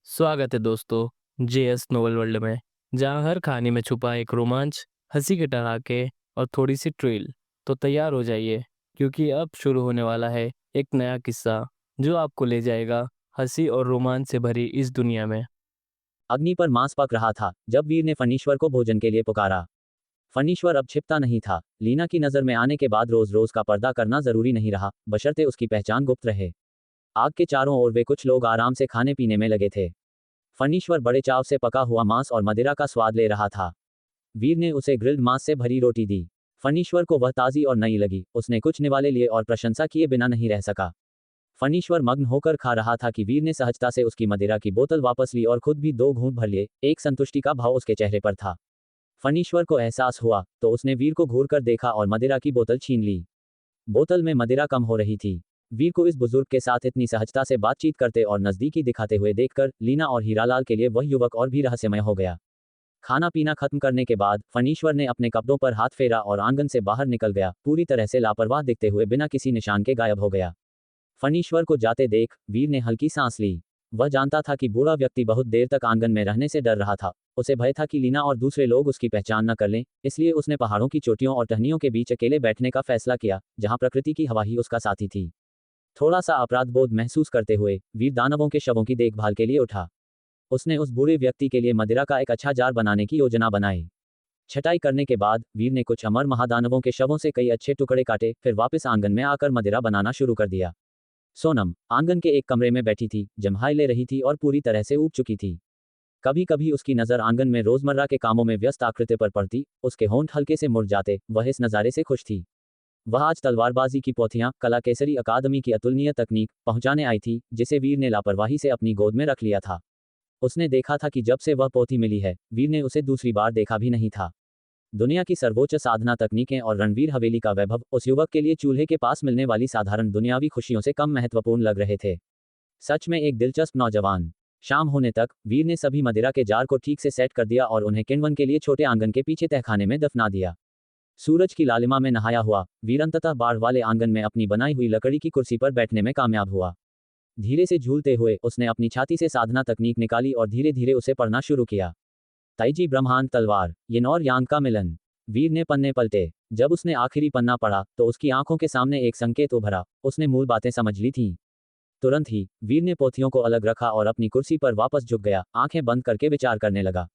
स्वागत है दोस्तों जेएस नोवेल वर्ल्ड में, जहां हर कहानी में छुपा एक रोमांच, हंसी के ठहाके और थोड़ी सी ट्रिल। तो तैयार हो जाइए, क्योंकि अब शुरू होने वाला है एक नया किस्सा जो आपको ले जाएगा हंसी और रोमांच से भरी इस दुनिया में। अग्नि पर मांस पक रहा था जब वीर ने फणीश्वर को भोजन के लिए पुकारा। फणीश्वर अब छिपता नहीं था। लीना की नजर में आने के बाद रोज रोज का पर्दा करना जरूरी नहीं रहा, बशर्ते उसकी पहचान गुप्त रहे। आग के चारों ओर वे कुछ लोग आराम से खाने पीने में लगे थे। फणीश्वर बड़े चाव से पका हुआ मांस और मदिरा का स्वाद ले रहा था। वीर ने उसे ग्रिल्ड मांस से भरी रोटी दी। फणीश्वर को वह ताजी और नई लगी। उसने कुछ निवाले लिए और प्रशंसा किए बिना नहीं रह सका। फणीश्वर मग्न होकर खा रहा था कि वीर ने सहजता से उसकी मदिरा की बोतल वापस ली और खुद भी 2 घूंट भर लिए। एक संतुष्टि का भाव उसके चेहरे पर था। फणीश्वर को एहसास हुआ तो उसने वीर को घूर कर देखा और मदिरा की बोतल छीन ली। बोतल में मदिरा कम हो रही थी। वीर को इस बुजुर्ग के साथ इतनी सहजता से बातचीत करते और नजदीकी दिखाते हुए देखकर लीना और हीरालाल के लिए वह युवक और भी रहस्यमय हो गया। खाना पीना खत्म करने के बाद फणीश्वर ने अपने कपड़ों पर हाथ फेरा और आंगन से बाहर निकल गया, पूरी तरह से लापरवाह दिखते हुए बिना किसी निशान के गायब हो गया। फणीश्वर को जाते देख वीर ने हल्की सांस ली। वह जानता था कि बूढ़ा व्यक्ति बहुत देर तक आंगन में रहने से डर रहा था। उसे भय था कि लीना और दूसरे लोग उसकी पहचान न कर लें, इसलिए उसने पहाड़ों की चोटियों और टहनियों के बीच अकेले बैठने का फैसला किया, जहां प्रकृति की हवा ही उसका साथी थी। थोड़ा सा अपराध बोध महसूस करते हुए वीर दानवों के शवों की देखभाल के लिए उठा। उसने उस बूढ़े व्यक्ति के लिए मदिरा का एक अच्छा जार बनाने की योजना बनाई। छटाई करने के बाद वीर ने कुछ अमर महादानवों के शवों से कई अच्छे टुकड़े काटे, फिर वापस आंगन में आकर मदिरा बनाना शुरू कर दिया। सोनम आंगन के एक कमरे में बैठी थी, जम्हाई ले रही थी और पूरी तरह से ऊब चुकी थी। कभी कभी उसकी नजर आंगन में रोजमर्रा के कामों में व्यस्त आकृति पर पड़ती, उसके होंठ हल्के से मुड़ जाते। वह इस नज़ारे से खुश थी। वह आज तलवारबाजी की पोथियां कला केसरी अकादमी की अतुलनीय तकनीक पहुंचाने आई थी, जिसे वीर ने लापरवाही से अपनी गोद में रख लिया था। उसने देखा था कि जब से वह पोथी मिली है, वीर ने उसे दूसरी बार देखा भी नहीं था। दुनिया की सर्वोच्च साधना तकनीकें और रणवीर हवेली का वैभव उस युवक के लिए चूल्हे के पास मिलने वाली साधारण दुनियावी खुशियों से कम महत्वपूर्ण लग रहे थे। सच में एक दिलचस्प नौजवान। शाम होने तक वीर ने सभी मदिरा के जार को ठीक से सेट कर दिया और उन्हें किण्वन के लिए छोटे आंगन के पीछे तहखाने में दफना दिया। सूरज की लालिमा में नहाया हुआ वीर अंततः बाढ़ वाले आंगन में अपनी बनाई हुई लकड़ी की कुर्सी पर बैठने में कामयाब हुआ। धीरे से झूलते हुए उसने अपनी छाती से साधना तकनीक निकाली और धीरे धीरे उसे पढ़ना शुरू किया। ताइजी ब्रह्मांड तलवार, यिन और यांग का मिलन। वीर ने पन्ने पलटे। जब उसने आखिरी पन्ना पढ़ा तो उसकी आंखों के सामने एक संकेत उभरा। उसने मूल बातें समझ ली थीं। तुरंत ही वीर ने पोथियों को अलग रखा और अपनी कुर्सी पर वापस झुक गया, आंखें बंद करके विचार करने लगा।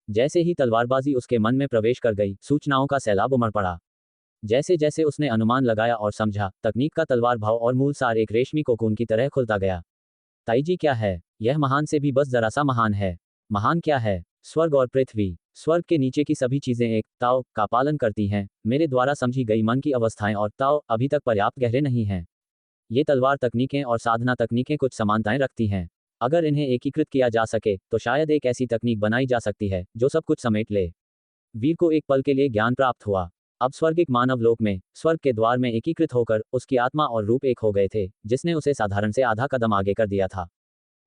जैसे ही तलवारबाजी उसके मन में प्रवेश कर गई, सूचनाओं का सैलाब उमड़ पड़ा। जैसे जैसे उसने अनुमान लगाया और समझा, तकनीक का तलवार भाव और मूल सार एक रेशमी कोकून की तरह खुलता गया। ताइजी क्या है? यह महान से भी बस जरा सा महान है। महान क्या है? स्वर्ग और पृथ्वी। स्वर्ग के नीचे की सभी चीजें एक ताओ का पालन करती हैं। मेरे द्वारा समझी गई मन की अवस्थाएं और ताओ अभी तक पर्याप्त गहरे नहीं हैं। ये तलवार तकनीकें और साधना तकनीकें कुछ समानताएं रखती हैं। अगर इन्हें एकीकृत किया जा सके तो शायद एक ऐसी तकनीक बनाई जा सकती है जो सब कुछ समेट ले। वीर को एक पल के लिए ज्ञान प्राप्त हुआ। अब स्वर्गिक मानव लोक में स्वर्ग के द्वार में एकीकृत होकर उसकी आत्मा और रूप एक हो गए थे, जिसने उसे साधारण से आधा कदम आगे कर दिया था।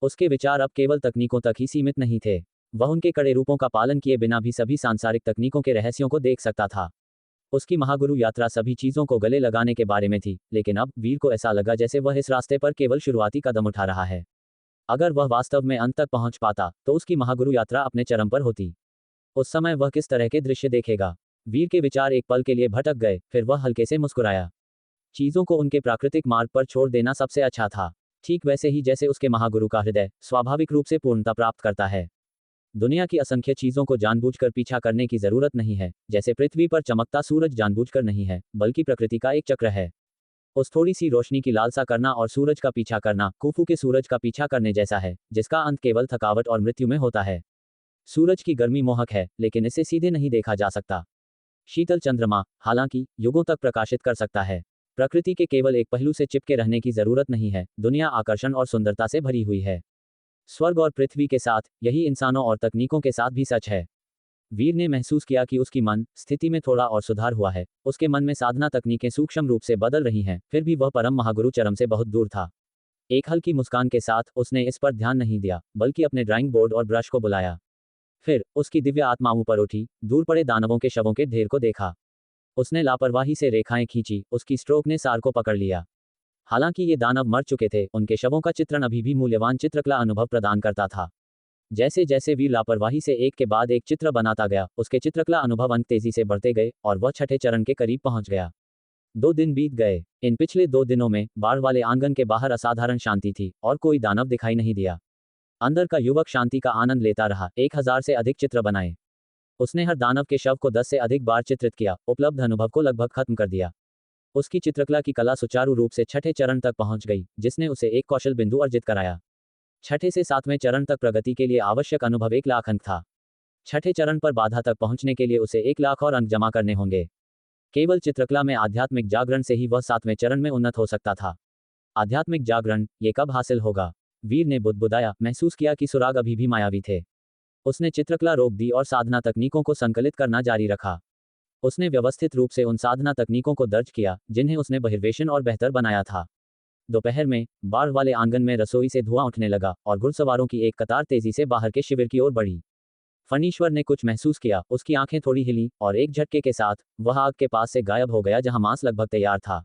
उसके विचार अब केवल तकनीकों तक ही सीमित नहीं थे। वह उनके कड़े रूपों का पालन किए बिना भी सभी सांसारिक तकनीकों के रहस्यों को देख सकता था। उसकी महागुरु यात्रा सभी चीजों को गले लगाने के बारे में थी, लेकिन अब वीर को ऐसा लगा जैसे वह इस रास्ते पर केवल शुरुआती कदम उठा रहा है। अगर वह वास्तव में अंत तक पहुंच पाता तो उसकी महागुरु यात्रा अपने चरम पर होती। उस समय वह किस तरह के दृश्य देखेगा? वीर के विचार एक पल के लिए भटक गए, फिर वह हल्के से मुस्कुराया। चीजों को उनके प्राकृतिक मार्ग पर छोड़ देना सबसे अच्छा था, ठीक वैसे ही जैसे उसके महागुरु का हृदय स्वाभाविक रूप से पूर्णता प्राप्त करता है। दुनिया की असंख्य चीजों को जानबूझकर पीछा करने की जरूरत नहीं है, जैसे पृथ्वी पर चमकता सूरज जानबूझकर नहीं है, बल्कि प्रकृति का एक चक्र है। उस थोड़ी सी रोशनी की लालसा करना और सूरज का पीछा करना कुफू के सूरज का पीछा करने जैसा है, जिसका अंत केवल थकावट और मृत्यु में होता है। सूरज की गर्मी मोहक है, लेकिन इसे सीधे नहीं देखा जा सकता। शीतल चंद्रमा, हालांकि, युगों तक प्रकाशित कर सकता है। प्रकृति के केवल एक पहलू से चिपके रहने की जरूरत नहीं है, दुनिया आकर्षण और सुंदरता से भरी हुई है। स्वर्ग और पृथ्वी के साथ यही इंसानों और तकनीकों के साथ भी सच है। वीर ने महसूस किया कि उसकी मन स्थिति में थोड़ा और सुधार हुआ है। उसके मन में साधना तकनीकें सूक्ष्म रूप से बदल रही हैं, फिर भी वह परम महागुरु चरम से बहुत दूर था। एक हल्की मुस्कान के साथ उसने इस पर ध्यान नहीं दिया, बल्कि अपने ड्राइंग बोर्ड और ब्रश को बुलाया। फिर उसकी दिव्य आत्मा ऊपर उठी, दूर पड़े दानवों के शवों के ढेर को देखा। उसने लापरवाही से रेखाएं खींची, उसकी स्ट्रोक ने सार को पकड़ लिया। हालांकि ये दानव मर चुके थे, उनके शवों का चित्रण अभी भी मूल्यवान चित्रकला अनुभव प्रदान करता था। जैसे जैसे वीर लापरवाही से एक के बाद एक चित्र बनाता गया, उसके चित्रकला अनुभव अंक तेजी से बढ़ते गए और वह छठे चरण के करीब पहुंच गया। 2 दिन बीत गए। इन पिछले 2 दिनों में बाढ़ वाले आंगन के बाहर असाधारण शांति थी और कोई दानव दिखाई नहीं दिया। अंदर का युवक शांति का आनंद लेता रहा। 1000 से अधिक चित्र बनाए। उसने हर दानव के शव को 10 से अधिक बार चित्रित किया, उपलब्ध अनुभव को लगभग खत्म कर दिया। उसकी चित्रकला की कला सुचारू रूप से छठे चरण तक पहुंच गई, जिसने उसे एक कौशल बिंदु अर्जित कराया। छठे से 7वें चरण तक प्रगति के लिए आवश्यक अनुभव 1,00,000 अंक था। छठे चरण पर बाधा तक पहुंचने के लिए उसे 1,00,000 और अंक जमा करने होंगे। केवल चित्रकला में आध्यात्मिक जागरण से ही वह 7वें चरण में उन्नत हो सकता था। आध्यात्मिक जागरण, ये कब हासिल होगा? वीर ने बुदबुदाया, महसूस किया कि सुराग अभी भी मायावी थे। उसने चित्रकला रोक दी और साधना तकनीकों को संकलित करना जारी रखा। उसने व्यवस्थित रूप से उन साधना तकनीकों को दर्ज किया जिन्हें उसने बहिर्वेशन और बेहतर बनाया था। दोपहर में बाढ़ वाले आंगन में रसोई से धुआं उठने लगा और घुड़सवारों की एक कतार तेजी से बाहर के शिविर की ओर बढ़ी। फणीश्वर ने कुछ महसूस किया, उसकी आंखें थोड़ी हिली और एक झटके के साथ वह आग के पास से गायब हो गया जहां मांस लगभग तैयार था।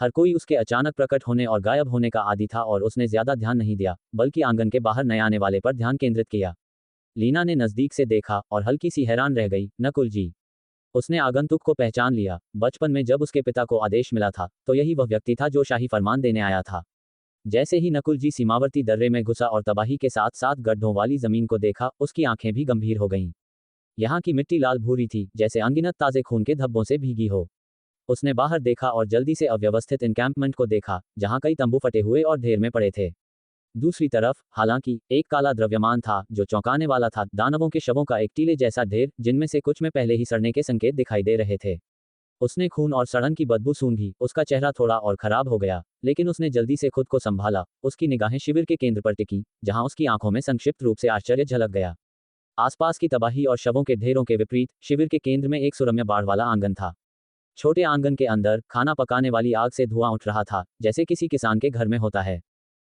हर कोई उसके अचानक प्रकट होने और गायब होने का आदी था और उसने ज्यादा ध्यान नहीं दिया, बल्कि आंगन के बाहर नए आने वाले पर ध्यान केंद्रित किया। लीना ने नजदीक से देखा और हल्की सी हैरान रह गई। नकुल जी। उसने आगंतुक को पहचान लिया। बचपन में जब उसके पिता को आदेश मिला था तो यही वह व्यक्ति था जो शाही फरमान देने आया था। जैसे ही नकुल जी सीमावर्ती दर्रे में घुसा और तबाही के साथ साथ गड्ढों वाली जमीन को देखा, उसकी आंखें भी गंभीर हो गईं। यहाँ की मिट्टी लाल भूरी थी, जैसे अनगिनत ताजे खून के धब्बों से भीगी हो। उसने बाहर देखा और जल्दी से अव्यवस्थित एनकैंपमेंट को देखा, जहाँ कई तंबू फटे हुए और ढेर में पड़े थे। दूसरी तरफ, हालांकि, एक काला द्रव्यमान था जो चौंकाने वाला था, दानवों के शवों का एक टीले जैसा ढेर, जिनमें से कुछ में पहले ही सड़ने के संकेत दिखाई दे रहे थे। उसने खून और सड़न की बदबू सूंघी, उसका चेहरा थोड़ा और खराब हो गया, लेकिन उसने जल्दी से खुद को संभाला। उसकी निगाहें शिविर के केंद्र पर टिकी, जहां उसकी आंखों में संक्षिप्त रूप से आश्चर्य झलक गया। आसपास की तबाही और शवों के ढेरों के विपरीत, शिविर के केंद्र में एक सुरम्य बाढ़ वाला आंगन था। छोटे आंगन के अंदर खाना पकाने वाली आग से धुआं उठ रहा था, जैसे किसी किसान के घर में होता है।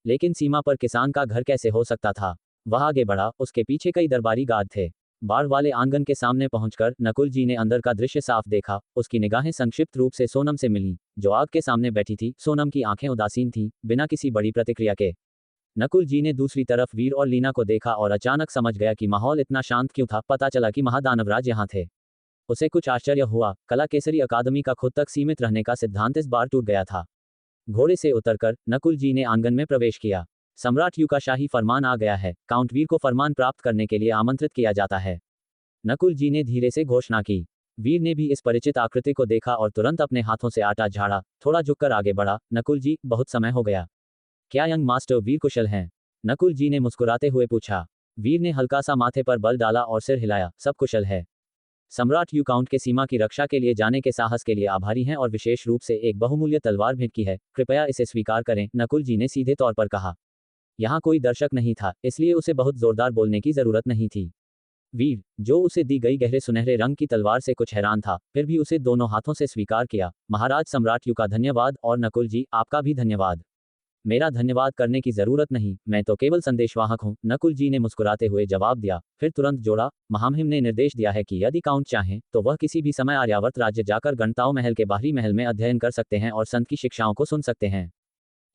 लेकिन सीमा पर किसान का घर कैसे हो सकता था? वह आगे बढ़ा, उसके पीछे कई दरबारी गार्ड थे। बाढ़ वाले आंगन के सामने पहुंचकर नकुल जी ने अंदर का दृश्य साफ देखा। उसकी निगाहें संक्षिप्त रूप से सोनम से मिली, जो आग के सामने बैठी थी। सोनम की आंखें उदासीन थीं, बिना किसी बड़ी प्रतिक्रिया के। नकुल जी ने दूसरी तरफ वीर और लीना को देखा और अचानक समझ गया कि माहौल इतना शांत क्यों था। पता चला कि महादानवराज यहाँ थे। उसे कुछ आश्चर्य हुआ। कला केसरी अकादमी का खुद तक सीमित रहने का सिद्धांत इस बार टूट गया था। घोड़े से उतरकर नकुल जी ने आंगन में प्रवेश किया। सम्राट यू का शाही फरमान आ गया है। काउंट वीर को फरमान प्राप्त करने के लिए आमंत्रित किया जाता है। नकुल जी ने धीरे से घोषणा की। वीर ने भी इस परिचित आकृति को देखा और तुरंत अपने हाथों से आटा झाड़ा, थोड़ा झुककर आगे बढ़ा। नकुल जी, बहुत समय हो गया। क्या यंग मास्टर वीर कुशल हैं? नकुल जी ने मुस्कुराते हुए पूछा। वीर ने हल्का सा माथे पर बल डाला और सिर हिलाया। सब कुशल है। सम्राट यू काउंट के सीमा की रक्षा के लिए जाने के साहस के लिए आभारी हैं और विशेष रूप से एक बहुमूल्य तलवार भेंट की है। कृपया इसे स्वीकार करें, नकुल जी ने सीधे तौर पर कहा। यहाँ कोई दर्शक नहीं था, इसलिए उसे बहुत जोरदार बोलने की जरूरत नहीं थी। वीर, जो उसे दी गई गहरे सुनहरे रंग की तलवार से कुछ हैरान था, फिर भी उसे दोनों हाथों से स्वीकार किया। महाराज सम्राट यू का धन्यवाद और नकुल जी, आपका भी धन्यवाद। मेरा धन्यवाद करने की जरूरत नहीं, मैं तो केवल संदेशवाहक हूँ, नकुल जी ने मुस्कुराते हुए जवाब दिया। फिर तुरंत जोड़ा, महामहिम ने निर्देश दिया है कि यदि काउंट चाहें तो वह किसी भी समय आर्यावर्त राज्य जाकर गणताओ महल के बाहरी महल में अध्ययन कर सकते हैं और संत की शिक्षाओं को सुन सकते हैं।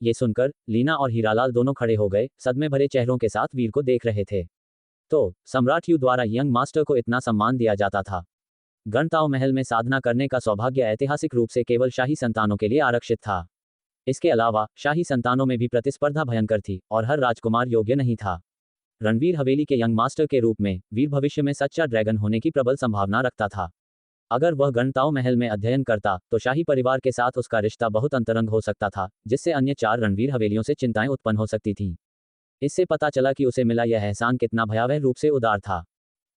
ये सुनकर लीना और हीरालाल दोनों खड़े हो गए, सदमे भरे चेहरों के साथ वीर को देख रहे थे। तो सम्राट यू द्वारा यंग मास्टर को इतना सम्मान दिया जाता था। गणताओ महल में साधना करने का सौभाग्य ऐतिहासिक रूप से केवल शाही संतानों के लिए आरक्षित था। इसके अलावा शाही संतानों में भी प्रतिस्पर्धा भयंकर थी और हर राजकुमार योग्य नहीं था। रणवीर हवेली के यंग मास्टर के रूप में वीर भविष्य में सच्चा ड्रैगन होने की प्रबल संभावना रखता था। अगर वह गणताओ महल में अध्ययन करता तो शाही परिवार के साथ उसका रिश्ता बहुत अंतरंग हो सकता था, जिससे अन्य 4 रणवीर हवेलियों से चिंताएं उत्पन्न हो सकती थीं। इससे पता चला कि उसे मिला यह एहसान कितना भयावह रूप से उदार था।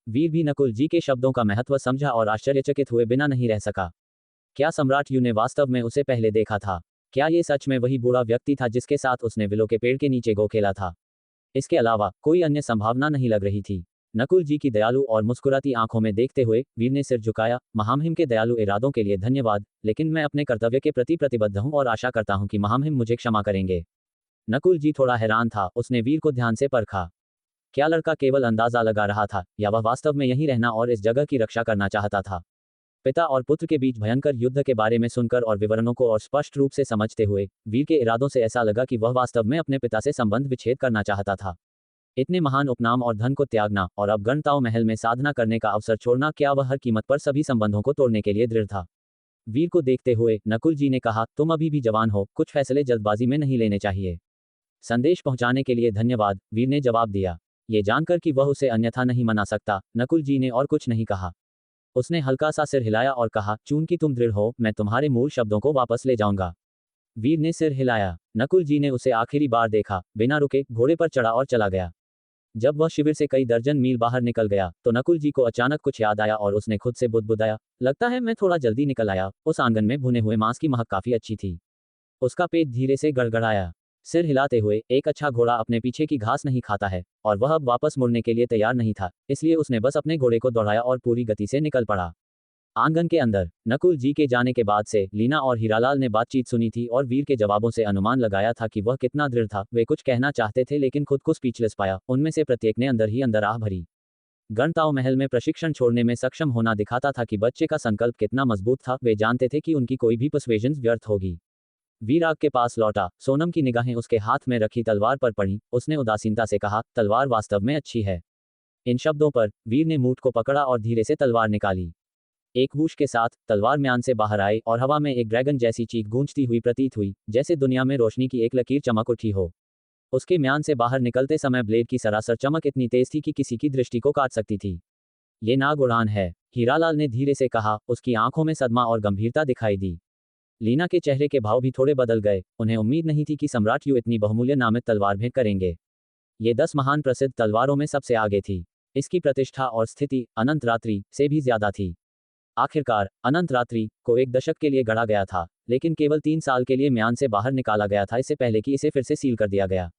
वीर भी नकुल जी के शब्दों का महत्व समझा और आश्चर्यचकित हुए बिना नहीं रह सका। क्या सम्राट यू ने वास्तव में उसे पहले देखा था? क्या ये सच में वही बूढ़ा व्यक्ति था जिसके साथ उसने विलो के पेड़ के नीचे गो खेला था? इसके अलावा कोई अन्य संभावना नहीं लग रही थी। नकुल जी की दयालु और मुस्कुराती आंखों में देखते हुए वीर ने सिर झुकाया। महामहिम के दयालु इरादों के लिए धन्यवाद, लेकिन मैं अपने कर्तव्य के प्रति प्रतिबद्ध हूं और आशा करता हूं कि महामहिम मुझे क्षमा करेंगे। नकुल जी थोड़ा हैरान था, उसने वीर को ध्यान से परखा। क्या लड़का केवल अंदाजा लगा रहा था या वह वास्तव में यहीं रहना और इस जगह की रक्षा करना चाहता था? पिता और पुत्र के बीच भयंकर युद्ध के बारे में सुनकर और विवरणों को और स्पष्ट रूप से समझते हुए वीर के इरादों से ऐसा लगा कि वह वास्तव में अपने पिता से संबंध विच्छेद करना चाहता था। इतने महान उपनाम और धन को त्यागना और अब गणताओ महल में साधना करने का अवसर छोड़ना, क्या वह हर कीमत पर सभी संबंधों को तोड़ने के लिए दृढ़ था? वीर को देखते हुए नकुल जी ने कहा, तुम अभी भी जवान हो, कुछ फैसले जल्दबाजी में नहीं लेने चाहिए। संदेश पहुंचाने के लिए धन्यवाद, वीर ने जवाब दिया। ये जानकर कि वह उसे अन्यथा नहीं मना सकता, नकुल जी ने और कुछ नहीं कहा। उसने हल्का सा सिर हिलाया और कहा, चूंकि तुम दृढ़ हो, मैं तुम्हारे मूल शब्दों को वापस ले जाऊंगा। वीर ने सिर हिलाया। नकुल जी ने उसे आखिरी बार देखा, बिना रुके घोड़े पर चढ़ा और चला गया। जब वह शिविर से कई दर्जन मील बाहर निकल गया तो नकुल जी को अचानक कुछ याद आया और उसने खुद से बुदबुदाया, लगता है मैं थोड़ा जल्दी निकल आया। उस आंगन में भुने हुए मांस की महक काफी अच्छी थी। उसका पेट धीरे से गड़गड़ाया। सिर हिलाते हुए, एक अच्छा घोड़ा अपने पीछे की घास नहीं खाता है, और वह अब वापस मुड़ने के लिए तैयार नहीं था, इसलिए उसने बस अपने घोड़े को दौड़ाया और पूरी गति से निकल पड़ा। आंगन के अंदर नकुल जी के जाने के बाद से लीना और हीरालाल ने बातचीत सुनी थी और वीर के जवाबों से अनुमान लगाया था कि वह कितना दृढ़ था। वे कुछ कहना चाहते थे लेकिन खुद को स्पीचलेस पाया। उनमें से प्रत्येक ने अंदर ही अंदर आह भरी। गणताओ महल में प्रशिक्षण छोड़ने में सक्षम होना दिखाता था कि बच्चे का संकल्प कितना मजबूत था। वे जानते थे कि उनकी कोई भी पर्सुएजन व्यर्थ होगी। वीर आग के पास लौटा। सोनम की निगाहें उसके हाथ में रखी तलवार पर पड़ी। उसने उदासीनता से कहा, तलवार वास्तव में अच्छी है। इन शब्दों पर वीर ने मूठ को पकड़ा और धीरे से तलवार निकाली। एक वूश के साथ तलवार म्यान से बाहर आई और हवा में एक ड्रैगन जैसी चीख गूंजती हुई प्रतीत हुई, जैसे दुनिया में रोशनी की एक लकीर चमक उठी हो। उसके म्यान से बाहर निकलते समय ब्लेड की सरासर चमक इतनी तेज थी कि किसी की दृष्टि को काट सकती थी। ये नाग उड़ान है, हीरालाल ने धीरे से कहा। उसकी आंखों में सदमा और गंभीरता दिखाई दी। लीना के चेहरे के भाव भी थोड़े बदल गए। उन्हें उम्मीद नहीं थी कि सम्राट यू इतनी बहुमूल्य नामित तलवार भेंट करेंगे। ये 10 महान प्रसिद्ध तलवारों में सबसे आगे थी। इसकी प्रतिष्ठा और स्थिति अनंत रात्रि से भी ज्यादा थी। आखिरकार अनंत रात्रि को एक दशक के लिए गढ़ा गया था, लेकिन केवल 3 साल के लिए म्यान से बाहर निकाला गया था, इससे पहले कि इसे फिर से सील कर दिया गया।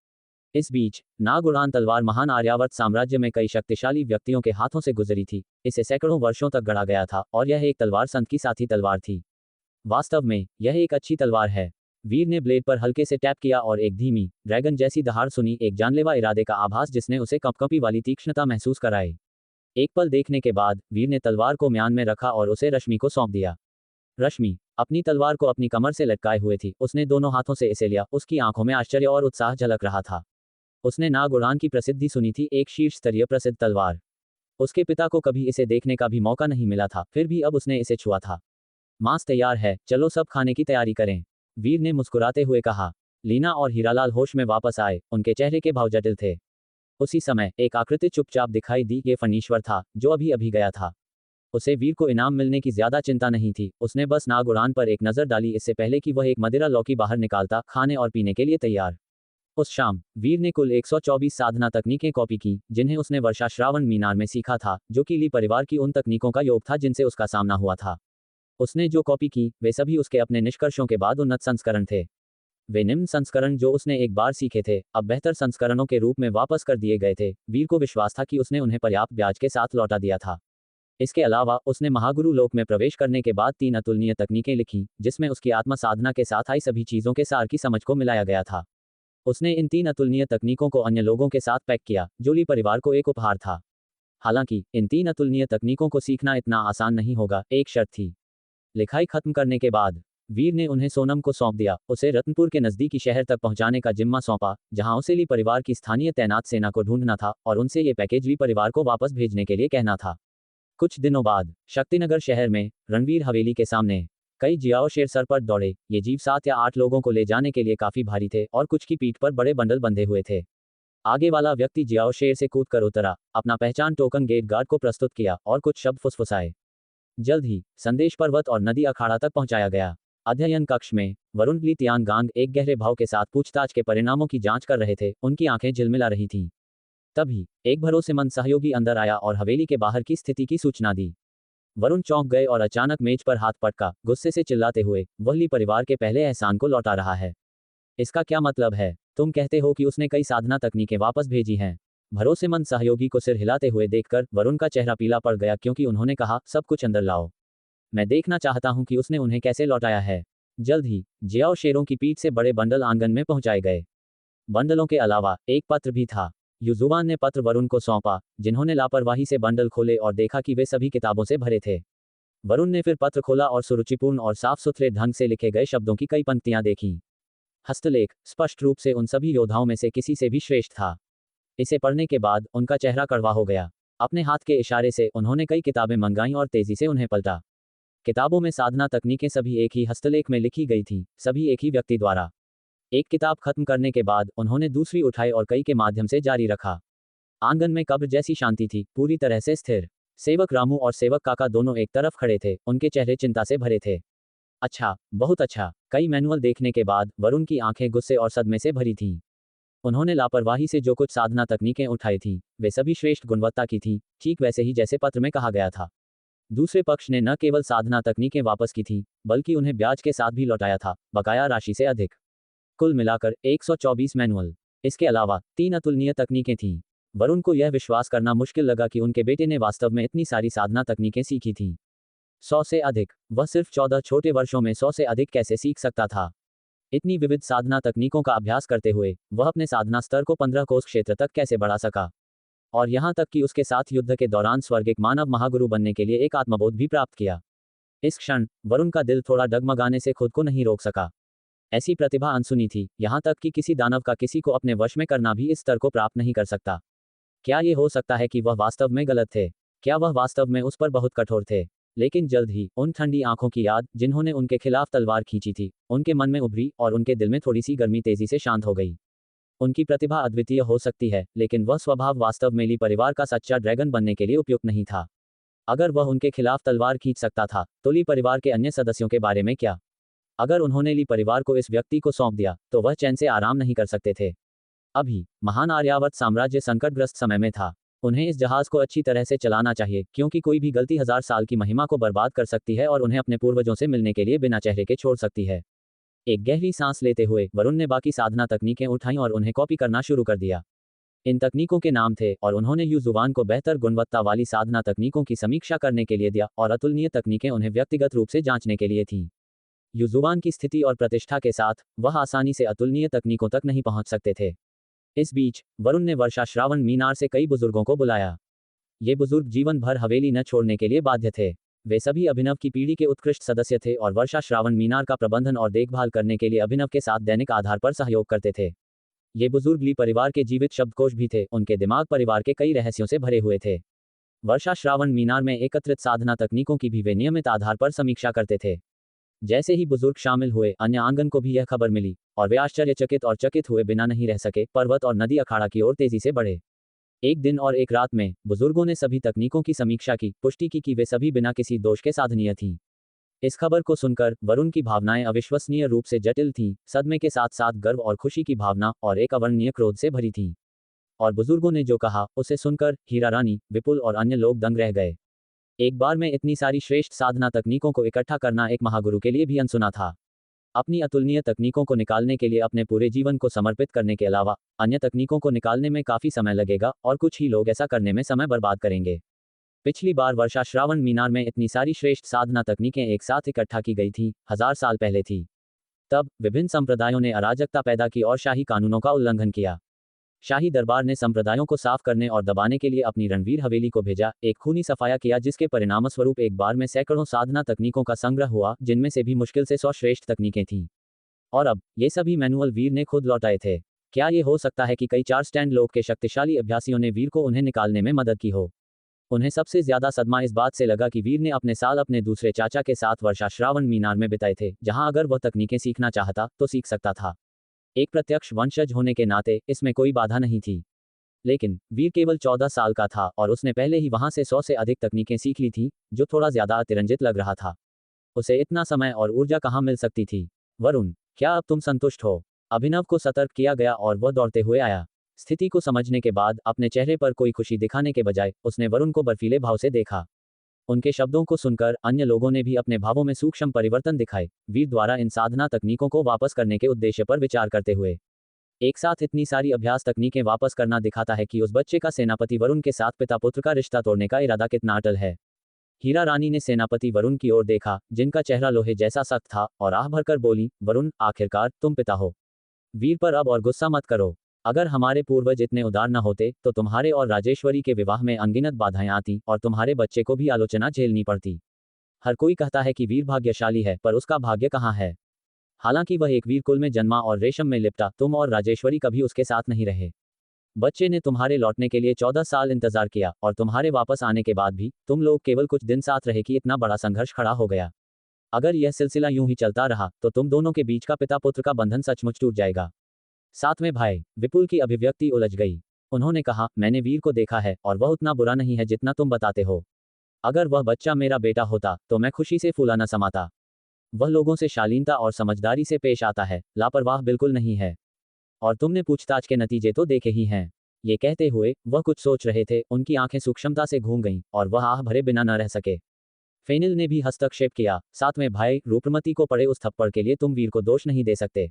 इस बीच नाग उड़ान तलवार महान आर्यावर्त साम्राज्य में कई शक्तिशाली व्यक्तियों के हाथों से गुजरी थी। इसे सैकड़ों वर्षों तक गढ़ा गया था और यह एक तलवार संत की साथी तलवार थी। वास्तव में यह एक अच्छी तलवार है। वीर ने ब्लेड पर हल्के से टैप किया और एक धीमी ड्रैगन जैसी दहाड़ सुनी, एक जानलेवा इरादे का आभास जिसने उसे कंपकंपी वाली तीक्ष्णता महसूस कराई। एक पल देखने के बाद वीर ने तलवार को म्यान में रखा और उसे रश्मि को सौंप दिया। रश्मि अपनी तलवार को अपनी कमर से लटकाए हुए थी। उसने दोनों हाथों से इसे लिया। उसकी आंखों में आश्चर्य और उत्साह झलक रहा था। उसने नाग उड़ान की प्रसिद्धि सुनी थी, एक शीर्ष स्तरीय प्रसिद्ध तलवार। उसके पिता को कभी इसे देखने का भी मौका नहीं मिला था, फिर भी अब उसने इसे छुआ था। मांस तैयार है, चलो सब खाने की तैयारी करें, वीर ने मुस्कुराते हुए कहा। लीना और हीरालाल होश में वापस आए। उनके चेहरे के भाव जटिल थे। उसी समय एक आकृति चुपचाप दिखाई दी। ये फनीश्वर था, जो अभी अभी गया था। उसे वीर को इनाम मिलने की ज्यादा चिंता नहीं थी। उसने बस नाग उड़ान पर एक नजर डाली, इससे पहले कि वह एक मदिरा लौकी बाहर निकालता, खाने और पीने के लिए तैयार। उस शाम वीर ने कुल 124 साधना तकनीकें कॉपी की, जिन्हें उसने वर्षा श्रावण मीनार में सीखा था, जो कि ली परिवार की उन तकनीकों का योग था जिनसे उसका सामना हुआ था। उसने जो कॉपी की वे सभी उसके अपने निष्कर्षों के बाद उन्नत संस्करण थे। वे निम्न संस्करण जो उसने एक बार सीखे थे, अब बेहतर संस्करणों के रूप में वापस कर दिए गए थे। वीर को विश्वास था कि उसने उन्हें पर्याप्त ब्याज के साथ लौटा दिया था। इसके अलावा उसने महागुरु लोक में प्रवेश करने के बाद 3 अतुलनीय तकनीकें लिखी, जिसमें उसकी आत्म साधना के साथ आई सभी चीजों के सार की समझ को मिलाया गया था। उसने इन 3 अतुलनीय तकनीकों को अन्य लोगों के साथ पैक किया, जो ली परिवार को एक उपहार था। हालांकि इन 3 अतुलनीय तकनीकों को सीखना इतना आसान नहीं होगा, एक शर्त थी। लिखाई खत्म करने के बाद वीर ने उन्हें सोनम को सौंप दिया। उसे रत्नपुर के नजदीकी शहर तक पहुंचाने का जिम्मा सौंपा, जहां उसे ली परिवार की स्थानीय तैनात सेना को ढूंढना था और उनसे ये पैकेज ली परिवार को वापस भेजने के लिए कहना था। कुछ दिनों बाद शक्तिनगर शहर में रणवीर हवेली के सामने कई जियाओ शेर सर पर दौड़े। ये जीव 7 या 8 लोगों को ले जाने के लिए काफी भारी थे और कुछ की पीठ पर बड़े बंडल बंधे हुए थे। आगे वाला व्यक्ति जियाओ शेर से कूद कर उतरा, अपना पहचान टोकन गेट गार्ड को प्रस्तुत किया और कुछ शब्द फुसफुसाए। जल्द ही संदेश पर्वत और नदी अखाड़ा तक पहुंचाया गया। अध्ययन कक्ष में वरुण ली तियानगांग एक गहरे भाव के साथ पूछताछ के परिणामों की जांच कर रहे थे। उनकी आंखें झिलमिला रही थीं। तभी एक भरोसेमंद सहयोगी अंदर आया और हवेली के बाहर की स्थिति की सूचना दी। वरुण चौंक गए और अचानक मेज पर हाथ पटका, गुस्से से चिल्लाते हुए, वह ली परिवार के पहले एहसान को लौटा रहा है। इसका क्या मतलब है? तुम कहते हो कि उसने कई साधना तकनीकें वापस भेजी हैं। भरोसेमंद सहयोगी को सिर हिलाते हुए देखकर वरुण का चेहरा पीला पड़ गया, क्योंकि उन्होंने कहा, सब कुछ अंदर लाओ। मैं देखना चाहता हूं कि उसने उन्हें कैसे लौटाया है। जल्द ही जियाओ शेरों की पीठ से बड़े बंडल आंगन में पहुंचाए गए। बंडलों के अलावा एक पत्र भी था। युजुवान ने पत्र वरुण को सौंपा, जिन्होंने लापरवाही से बंडल खोले और देखा कि वे सभी किताबों से भरे थे। वरुण ने फिर पत्र खोला और सुरुचिपूर्ण और साफ सुथरे ढंग से लिखे गए शब्दों की कई पंक्तियां देखीं। हस्तलेख स्पष्ट रूप से उन सभी योद्धाओं में से किसी से भी श्रेष्ठ था। इसे पढ़ने के बाद उनका चेहरा कड़वा हो गया। अपने हाथ के इशारे से उन्होंने कई किताबें मंगाई और तेजी से उन्हें पलटा। किताबों में साधना तकनीकें सभी एक ही हस्तलेख में लिखी गई थीं, सभी एक ही व्यक्ति द्वारा। एक किताब खत्म करने के बाद उन्होंने दूसरी उठाई और कई के माध्यम से जारी रखा। आंगन में कब्र जैसी शांति थी, पूरी तरह से स्थिर। सेवक रामू और सेवक काका दोनों एक तरफ खड़े थे, उनके चेहरे चिंता से भरे थे। अच्छा, बहुत अच्छा। कई मैनुअल देखने के बाद वरुण की आंखें गुस्से और सदमे से भरी थीं। उन्होंने लापरवाही से जो कुछ साधना तकनीकें उठाई थीं, वे सभी श्रेष्ठ गुणवत्ता की थीं, ठीक वैसे ही जैसे पत्र में कहा गया था। दूसरे पक्ष ने न केवल साधना तकनीकें वापस की थीं, बल्कि उन्हें ब्याज के साथ भी लौटाया था, बकाया राशि से अधिक। कुल मिलाकर 124 मैनुअल। इसके अलावा 3 अतुलनीय तकनीकें थीं। वरुण को यह विश्वास करना मुश्किल लगा कि उनके बेटे ने वास्तव में इतनी सारी साधना तकनीकें सीखी थीं। 100 से अधिक। वह सिर्फ 14 छोटे वर्षों में 100 से अधिक कैसे सीख सकता था? इतनी विविध साधना तकनीकों का अभ्यास करते हुए वह अपने साधना स्तर को 15 कोस क्षेत्र तक कैसे बढ़ा सका? और यहां तक कि उसके साथ युद्ध के दौरान स्वर्गिक मानव महागुरु बनने के लिए एक आत्मबोध भी प्राप्त किया। इस क्षण वरुण का दिल थोड़ा डगमगाने से खुद को नहीं रोक सका। ऐसी प्रतिभा अनसुनी थी, यहां तक कि किसी दानव का किसी को अपने वश में करना भी इस स्तर को प्राप्त नहीं कर सकता। क्या ये हो सकता है कि वह वास्तव में गलत थे? क्या वह वास्तव में उस पर बहुत कठोर थे? लेकिन जल्द ही उन ठंडी आंखों की याद जिन्होंने उनके खिलाफ तलवार खींची थी, उनके मन में उभरी और उनके दिल में थोड़ी सी गर्मी तेजी से शांत हो गई। उनकी प्रतिभा अद्वितीय हो सकती है, लेकिन वह स्वभाव वास्तव में ली परिवार का सच्चा ड्रैगन बनने के लिए उपयुक्त नहीं था। अगर वह उनके खिलाफ तलवार खींच सकता था, तो ली परिवार के अन्य सदस्यों के बारे में क्या? अगर उन्होंने ली परिवार को इस व्यक्ति को सौंप दिया, तो वह चैन से आराम नहीं कर सकते थे। अभी महान आर्यावर्त साम्राज्य संकटग्रस्त समय में था। उन्हें इस जहाज को अच्छी तरह से चलाना चाहिए, क्योंकि कोई भी गलती 1000 साल की महिमा को बर्बाद कर सकती है और उन्हें अपने पूर्वजों से मिलने के लिए बिना चेहरे के छोड़ सकती है। एक गहरी सांस लेते हुए वरुण ने बाकी साधना तकनीकें उठाईं और उन्हें कॉपी करना शुरू कर दिया। इन तकनीकों के नाम थे और उन्होंने युजुवान को बेहतर गुणवत्ता वाली साधना तकनीकों की समीक्षा करने के लिए दिया और अतुलनीय तकनीकें उन्हें व्यक्तिगत रूप से जांचने के लिए थीं। युजुवान की स्थिति और प्रतिष्ठा के साथ वह आसानी से अतुलनीय तकनीकों तक नहीं पहुंच सकते थे। इस बीच वरुण ने वर्षा श्रावण मीनार से कई बुजुर्गों को बुलाया। ये बुजुर्ग जीवन भर हवेली न छोड़ने के लिए बाध्य थे। वे सभी अभिनव की पीढ़ी के उत्कृष्ट सदस्य थे और वर्षा श्रावण मीनार का प्रबंधन और देखभाल करने के लिए अभिनव के साथ दैनिक आधार पर सहयोग करते थे। ये बुजुर्ग ली परिवार के जीवित शब्दकोश भी थे, उनके दिमाग परिवार के कई रहस्यों से भरे हुए थे। वर्षा श्रावण मीनार में एकत्रित साधना तकनीकों की भी वे नियमित आधार पर समीक्षा करते थे। जैसे ही बुजुर्ग शामिल हुए, अन्य आंगन को भी यह खबर मिली और वे आश्चर्यचकित और चकित हुए बिना नहीं रह सके। पर्वत और नदी अखाड़ा की ओर तेजी से बढ़े। एक दिन और एक रात में बुजुर्गों ने सभी तकनीकों की समीक्षा की, पुष्टि की कि वे सभी बिना किसी दोष के साधनीय थीं। इस खबर को सुनकर वरुण की भावनाएं अविश्वसनीय रूप से जटिल थीं, सदमे के साथ साथ गर्व और खुशी की भावना और एक अवर्णनीय क्रोध से भरी थीं। और बुजुर्गों ने जो कहा, उसे सुनकर हीरा रानी, विपुल और अन्य लोग दंग रह गए। एक बार में इतनी सारी श्रेष्ठ साधना तकनीकों को इकट्ठा करना एक महागुरु के लिए भी अनसुना था। अपनी अतुलनीय तकनीकों को निकालने के लिए अपने पूरे जीवन को समर्पित करने के अलावा अन्य तकनीकों को निकालने में काफी समय लगेगा और कुछ ही लोग ऐसा करने में समय बर्बाद करेंगे। पिछली बार वर्षा श्रावण मीनार में इतनी सारी श्रेष्ठ साधना तकनीकें एक साथ इकट्ठा की गई थी, 1000 साल पहले थी। तब विभिन्न संप्रदायों ने अराजकता पैदा की और शाही कानूनों का उल्लंघन किया। शाही दरबार ने संप्रदायों को साफ करने और दबाने के लिए अपनी रणवीर हवेली को भेजा, एक खूनी सफाया किया जिसके परिणामस्वरूप एक बार में सैकड़ों साधना तकनीकों का संग्रह हुआ, जिनमें से भी मुश्किल से 100 श्रेष्ठ तकनीकें थीं। और अब ये सभी मैनुअल वीर ने खुद लौटाए थे। क्या ये हो सकता है कि कई 4 स्टैंड लोग के शक्तिशाली अभ्यासियों ने वीर को उन्हें निकालने में मदद की हो? उन्हें सबसे ज्यादा सदमा इस बात से लगा कि वीर ने अपने साल अपने दूसरे चाचा के साथ वर्षा श्रावण मीनार में बिताए थे, जहां अगर वह तकनीकें सीखना चाहता तो सीख सकता था। एक प्रत्यक्ष वंशज होने के नाते इसमें कोई बाधा नहीं थी। लेकिन वीर केवल 14 साल का था और उसने पहले ही वहां से 100 से अधिक तकनीकें सीख ली थी, जो थोड़ा ज्यादा अतिरंजित लग रहा था। उसे इतना समय और ऊर्जा कहाँ मिल सकती थी? वरुण, क्या अब तुम संतुष्ट हो? अभिनव को सतर्क किया गया और वह दौड़ते हुए आया। स्थिति को समझने के बाद अपने चेहरे पर कोई खुशी दिखाने के बजाय उसने वरुण को बर्फीले भाव से देखा। उनके शब्दों को सुनकर अन्य लोगों ने भी अपने भावों में सूक्ष्म परिवर्तन दिखाए, वीर द्वारा इन साधना तकनीकों को वापस करने के उद्देश्य पर विचार करते हुए। एक साथ इतनी सारी अभ्यास तकनीकें वापस करना दिखाता है कि उस बच्चे का सेनापति वरुण के साथ पिता पुत्र का रिश्ता तोड़ने का इरादा कितना अटल है। हीरा रानी ने सेनापति वरुण की ओर देखा, जिनका चेहरा लोहे जैसा सख्त था, और आह भरकर बोली, वरुण, आखिरकार तुम पिता हो। वीर पर अब और गुस्सा मत करो। अगर हमारे पूर्वज इतने उदार न होते तो तुम्हारे और राजेश्वरी के विवाह में अनगिनत बाधाएं आती और तुम्हारे बच्चे को भी आलोचना झेलनी पड़ती। हर कोई कहता है कि वीर भाग्यशाली है, पर उसका भाग्य कहाँ है? हालांकि वह एक वीर कुल में जन्मा और रेशम में लिपटा, तुम और राजेश्वरी कभी उसके साथ नहीं रहे। बच्चे ने तुम्हारे लौटने के लिए 14 साल इंतजार किया और तुम्हारे वापस आने के बाद भी तुम लोग केवल कुछ दिन साथ रहे कि इतना बड़ा संघर्ष खड़ा हो गया। अगर यह सिलसिला यूं ही चलता रहा तो तुम दोनों के बीच का पिता पुत्र का बंधन सचमुच टूट जाएगा। सातवें भाई। विपुल की अभिव्यक्ति उलझ गई। उन्होंने कहा, मैंने वीर को देखा है और वह उतना बुरा नहीं है जितना तुम बताते हो। अगर वह बच्चा मेरा बेटा होता तो मैं खुशी से फूला न समाता। वह लोगों से शालीनता और समझदारी से पेश आता है, लापरवाह बिल्कुल नहीं है। और तुमने पूछताछ के नतीजे तो देखे ही हैं। ये कहते हुए वह कुछ सोच रहे थे, उनकी आंखें सूक्ष्मता से घूम गईं और वह आह भरे बिना न रह सके। फेनिल ने भी हस्तक्षेप किया, सातवें भाई, रूपमती को पड़े उस थप्पड़ के लिए तुम वीर को दोष नहीं दे सकते।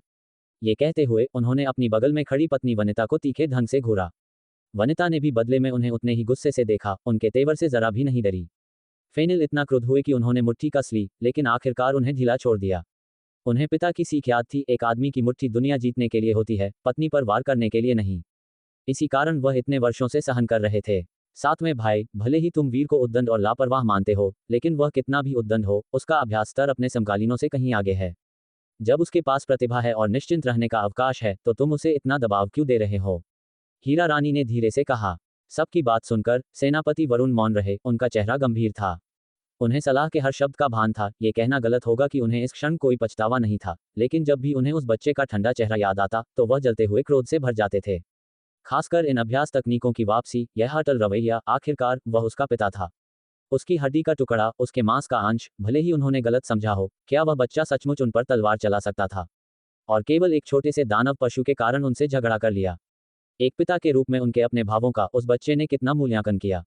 ये कहते हुए उन्होंने अपनी बगल में खड़ी पत्नी वनिता को तीखे ढंग से घूरा। वनिता ने भी बदले में उन्हें उतने ही गुस्से से देखा, उनके तेवर से जरा भी नहीं डरी। फेनिल इतना क्रुद्ध हुए कि उन्होंने मुट्ठी कस ली, लेकिन आखिरकार उन्हें ढीला छोड़ दिया। उन्हें पिता की सीख याद थी, एक आदमी की मुट्ठी दुनिया जीतने के लिए होती है, पत्नी पर वार करने के लिए नहीं। इसी कारण वह इतने वर्षों से सहन कर रहे थे। सातवें भाई, भले ही तुम वीर को उद्दंड और लापरवाह मानते हो, लेकिन वह कितना भी उद्दंड हो, उसका अभ्यास स्तर अपने समकालीनों से कहीं आगे है। जब उसके पास प्रतिभा है और निश्चिंत रहने का अवकाश है तो तुम उसे इतना दबाव क्यों दे रहे हो? हीरा रानी ने धीरे से कहा। सबकी बात सुनकर सेनापति वरुण मौन रहे, उनका चेहरा गंभीर था। उन्हें सलाह के हर शब्द का भान था। ये कहना गलत होगा कि उन्हें इस क्षण कोई पछतावा नहीं था, लेकिन जब भी उन्हें उस बच्चे का ठंडा चेहरा याद आता तो वह जलते हुए क्रोध से भर जाते थे। खासकर इन अभ्यास तकनीकों की वापसी, यह अटल रवैया, आखिरकार वह उसका पिता था। उसकी हड्डी का टुकड़ा, उसके मांस का अंश, भले ही उन्होंने गलत समझा हो, क्या वह बच्चा सचमुच उन पर तलवार चला सकता था? और केवल एक छोटे से दानव पशु के कारण उनसे झगड़ा कर लिया। एक पिता के रूप में उनके अपने भावों का उस बच्चे ने कितना मूल्यांकन किया?